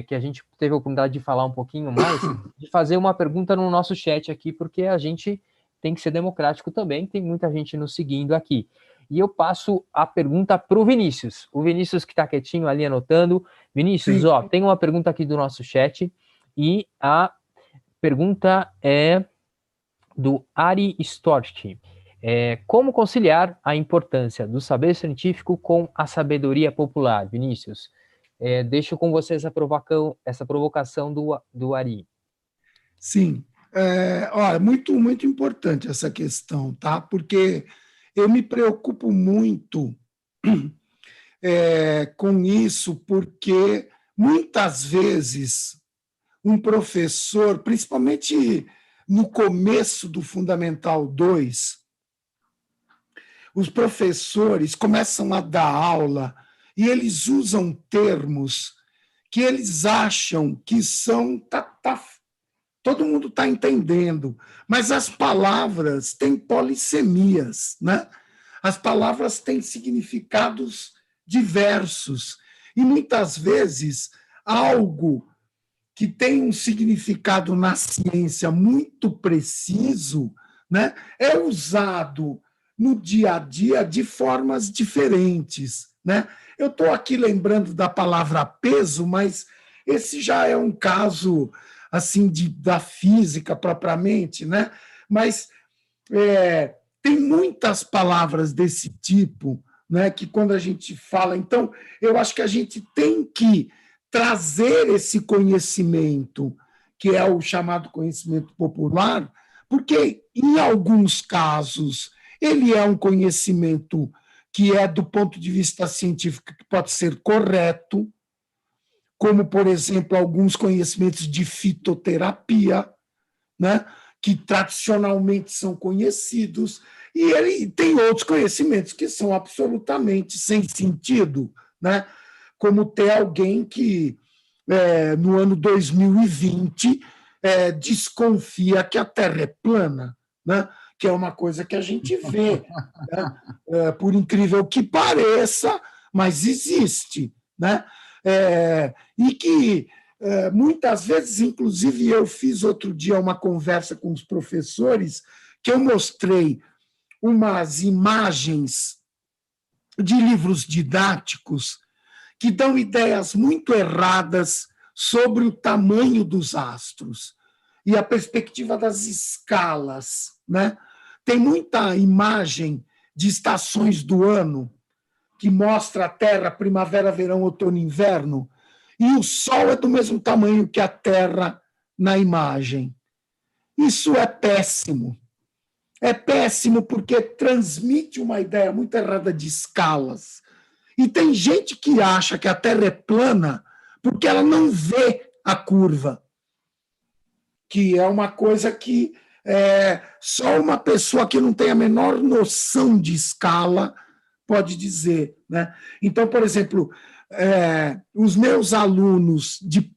que a gente teve a oportunidade de falar um pouquinho mais, de fazer uma pergunta no nosso chat aqui, porque a gente tem que ser democrático também, tem muita gente nos seguindo aqui. E eu passo a pergunta para o Vinícius. O Vinícius que está quietinho ali anotando. Vinícius, Sim. tem uma pergunta aqui do nosso chat, e a pergunta é do Ari Storch. Como conciliar a importância do saber científico com a sabedoria popular? Vinícius, deixo com você essa provocação do Ari. Sim, olha, muito, muito importante essa questão, tá? Porque eu me preocupo muito com isso, porque muitas vezes um professor, principalmente no começo do Fundamental 2, os professores começam a dar aula e eles usam termos que eles acham que são... todo mundo está entendendo, mas as palavras têm polissemias, né? As palavras têm significados diversos, e muitas vezes algo que tem um significado na ciência muito preciso, né, é usado no dia a dia de formas diferentes, né? Eu estou aqui lembrando da palavra peso, mas esse já é um caso assim da física propriamente, né? Mas tem muitas palavras desse tipo, né, que quando a gente fala... Então, eu acho que a gente tem que trazer esse conhecimento, que é o chamado conhecimento popular, porque, em alguns casos, ele é um conhecimento que é, do ponto de vista científico, que pode ser correto, como, por exemplo, alguns conhecimentos de fitoterapia, né, que tradicionalmente são conhecidos, e ele tem outros conhecimentos que são absolutamente sem sentido, né, como ter alguém que, no ano 2020, desconfia que a Terra é plana, né, que é uma coisa que a gente vê, né, por incrível que pareça, mas existe, né, e que muitas vezes, inclusive, eu fiz outro dia uma conversa com os professores, que eu mostrei umas imagens de livros didáticos que dão ideias muito erradas sobre o tamanho dos astros e a perspectiva das escalas, né? Tem muita imagem de estações do ano que mostra a Terra primavera, verão, outono, inverno, e o Sol é do mesmo tamanho que a Terra na imagem. Isso é péssimo. É péssimo porque transmite uma ideia muito errada de escalas. E tem gente que acha que a Terra é plana porque ela não vê a curva, que é uma coisa que só uma pessoa que não tem a menor noção de escala pode dizer, né? Então, por exemplo, os meus alunos de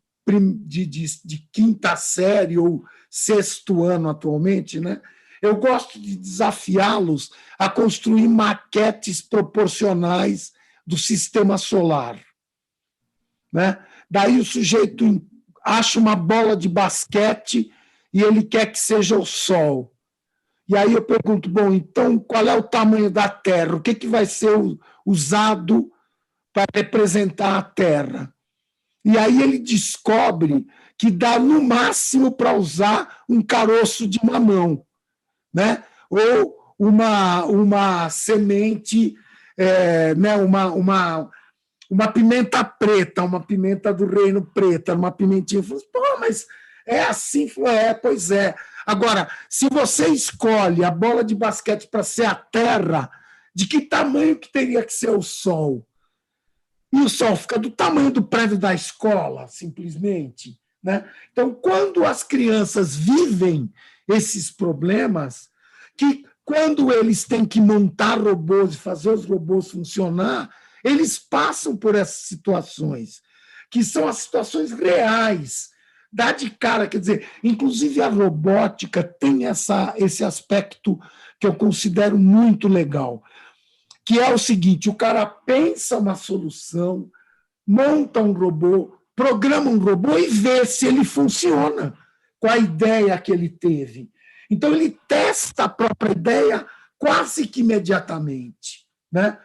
quinta série ou sexto ano atualmente, né, eu gosto de desafiá-los a construir maquetes proporcionais do sistema solar, né? Daí o sujeito acha uma bola de basquete e ele quer que seja o Sol. E aí eu pergunto, bom, então qual é o tamanho da Terra? O que vai ser usado para representar a Terra? E aí ele descobre que dá no máximo para usar um caroço de mamão, né? Ou uma semente, né? Uma pimenta preta, uma pimenta do reino preta, uma pimentinha. Pô, mas é assim? Pois é. Agora, se você escolhe a bola de basquete para ser a Terra, de que tamanho que teria que ser o Sol? E o Sol fica do tamanho do prédio da escola, simplesmente, né? Então, quando as crianças vivem esses problemas, que quando eles têm que montar robôs e fazer os robôs funcionar, eles passam por essas situações, que são as situações reais. Dá de cara, quer dizer, inclusive a robótica tem esse aspecto que eu considero muito legal, que é o seguinte: o cara pensa uma solução, monta um robô, programa um robô e vê se ele funciona com a ideia que ele teve. Então, ele testa a própria ideia quase que imediatamente, né?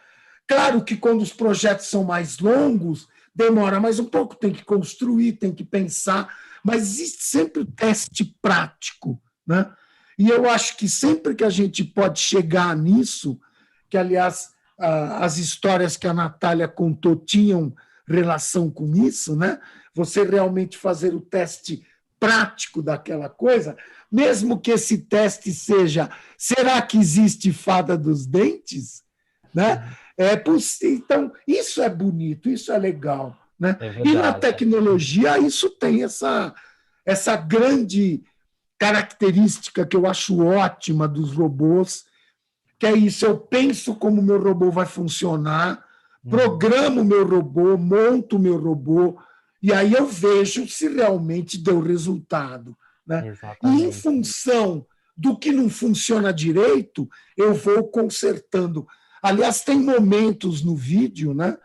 Claro que quando os projetos são mais longos, demora mais um pouco, tem que construir, tem que pensar, mas existe sempre o teste prático, né? E eu acho que sempre que a gente pode chegar nisso, que, aliás, as histórias que a Natália contou tinham relação com isso, né? Você realmente fazer o teste prático daquela coisa, mesmo que esse teste seja: será que existe fada dos dentes? Né? Então, isso é bonito, isso é legal. Né? E na tecnologia, isso tem essa grande característica que eu acho ótima dos robôs, que é isso: eu penso como o meu robô vai funcionar, programo o meu robô, monto o meu robô, e aí eu vejo se realmente deu resultado. Né? E em função do que não funciona direito, eu vou consertando. Aliás, tem momentos no vídeo, né,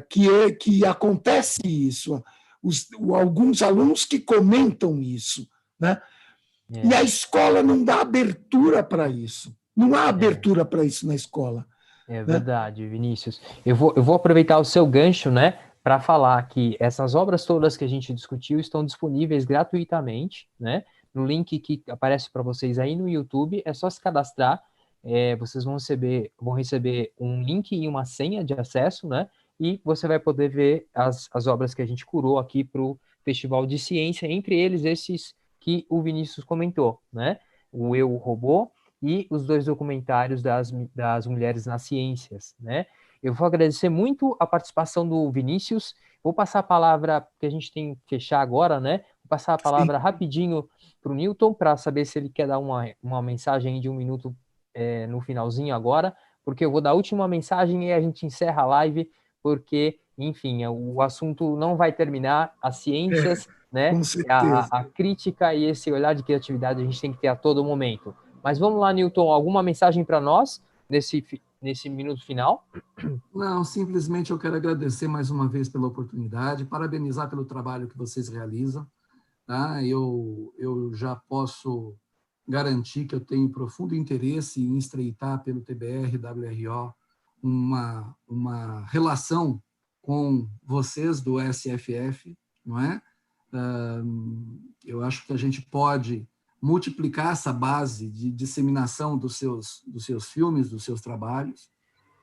que acontece isso. Alguns alunos que comentam isso. Né? E a escola não dá abertura para isso. Não há abertura para isso na escola. É verdade, Vinícius. Eu vou aproveitar o seu gancho, né, para falar que essas obras todas que a gente discutiu estão disponíveis gratuitamente, né, no link que aparece para vocês aí no YouTube. É só se cadastrar. Vocês vão receber um link e uma senha de acesso, né, e você vai poder ver as obras que a gente curou aqui para o Festival de Ciência, entre eles esses que o Vinícius comentou, né, o Eu, o Robô, e os 2 documentários das mulheres nas ciências, né? Eu vou agradecer muito a participação do Vinícius. Vou passar a palavra, porque a gente tem que fechar agora, né? Vou passar a palavra rapidinho para o Newton, para saber se ele quer dar uma mensagem de 1 minuto no finalzinho agora, porque eu vou dar a última mensagem e a gente encerra a live, porque, enfim, o assunto não vai terminar, as ciências, né? Com certeza. A crítica e esse olhar de criatividade a gente tem que ter a todo momento. Mas vamos lá, Newton, alguma mensagem para nós nesse minuto final? Não, simplesmente eu quero agradecer mais uma vez pela oportunidade, parabenizar pelo trabalho que vocês realizam. Tá? Eu já posso garantir que eu tenho profundo interesse em estreitar pelo TBR, WRO, uma relação com vocês do SFF, não é? Eu acho que a gente pode multiplicar essa base de disseminação dos seus filmes, dos seus trabalhos,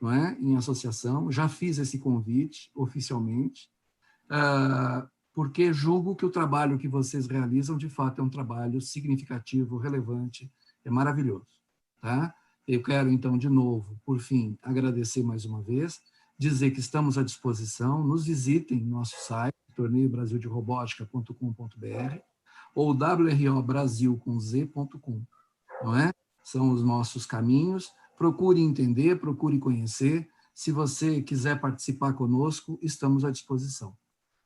não é? Em associação. Já fiz esse convite oficialmente, porque julgo que o trabalho que vocês realizam, de fato, é um trabalho significativo, relevante, é maravilhoso. Tá? Eu quero, então, de novo, por fim, agradecer mais uma vez, dizer que estamos à disposição, nos visitem no nosso site, torneiobrasilderobótica.com.br, ou wrobrasil.com, não é? São os nossos caminhos. Procure entender, procure conhecer. Se você quiser participar conosco, estamos à disposição.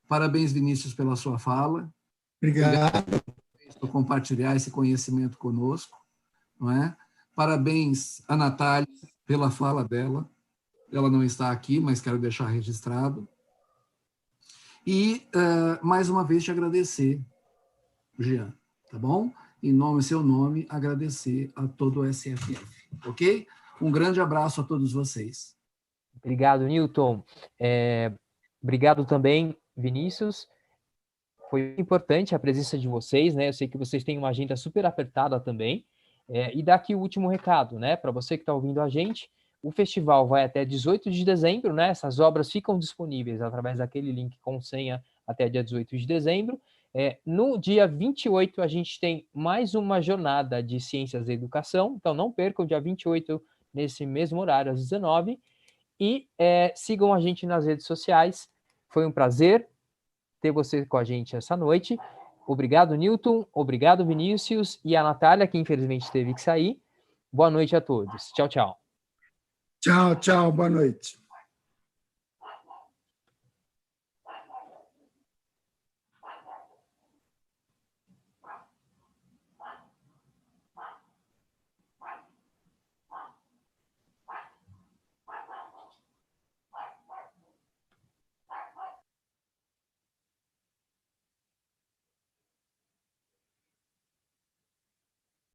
Parabéns, Vinícius, pela sua fala. Obrigado por compartilhar esse conhecimento conosco, não é? Parabéns a Natália pela fala dela. Ela não está aqui, mas quero deixar registrado. E, mais uma vez, te agradecer, Jean, tá bom? em seu nome, agradecer a todo o SFF, ok? Um grande abraço a todos vocês. Obrigado, Newton. Obrigado também, Vinícius. Foi importante a presença de vocês, né? Eu sei que vocês têm uma agenda super apertada também. E daqui o último recado, né? Para você que está ouvindo a gente, o festival vai até 18 de dezembro, né? Essas obras ficam disponíveis através daquele link com senha até dia 18 de dezembro. No dia 28, a gente tem mais uma jornada de Ciências da Educação, então não percam, dia 28, nesse mesmo horário, às 19h, e sigam a gente nas redes sociais. Foi um prazer ter você com a gente essa noite. Obrigado, Newton, obrigado, Vinícius, e a Natália, que infelizmente teve que sair. Boa noite a todos. Tchau, tchau. Tchau, tchau, boa noite.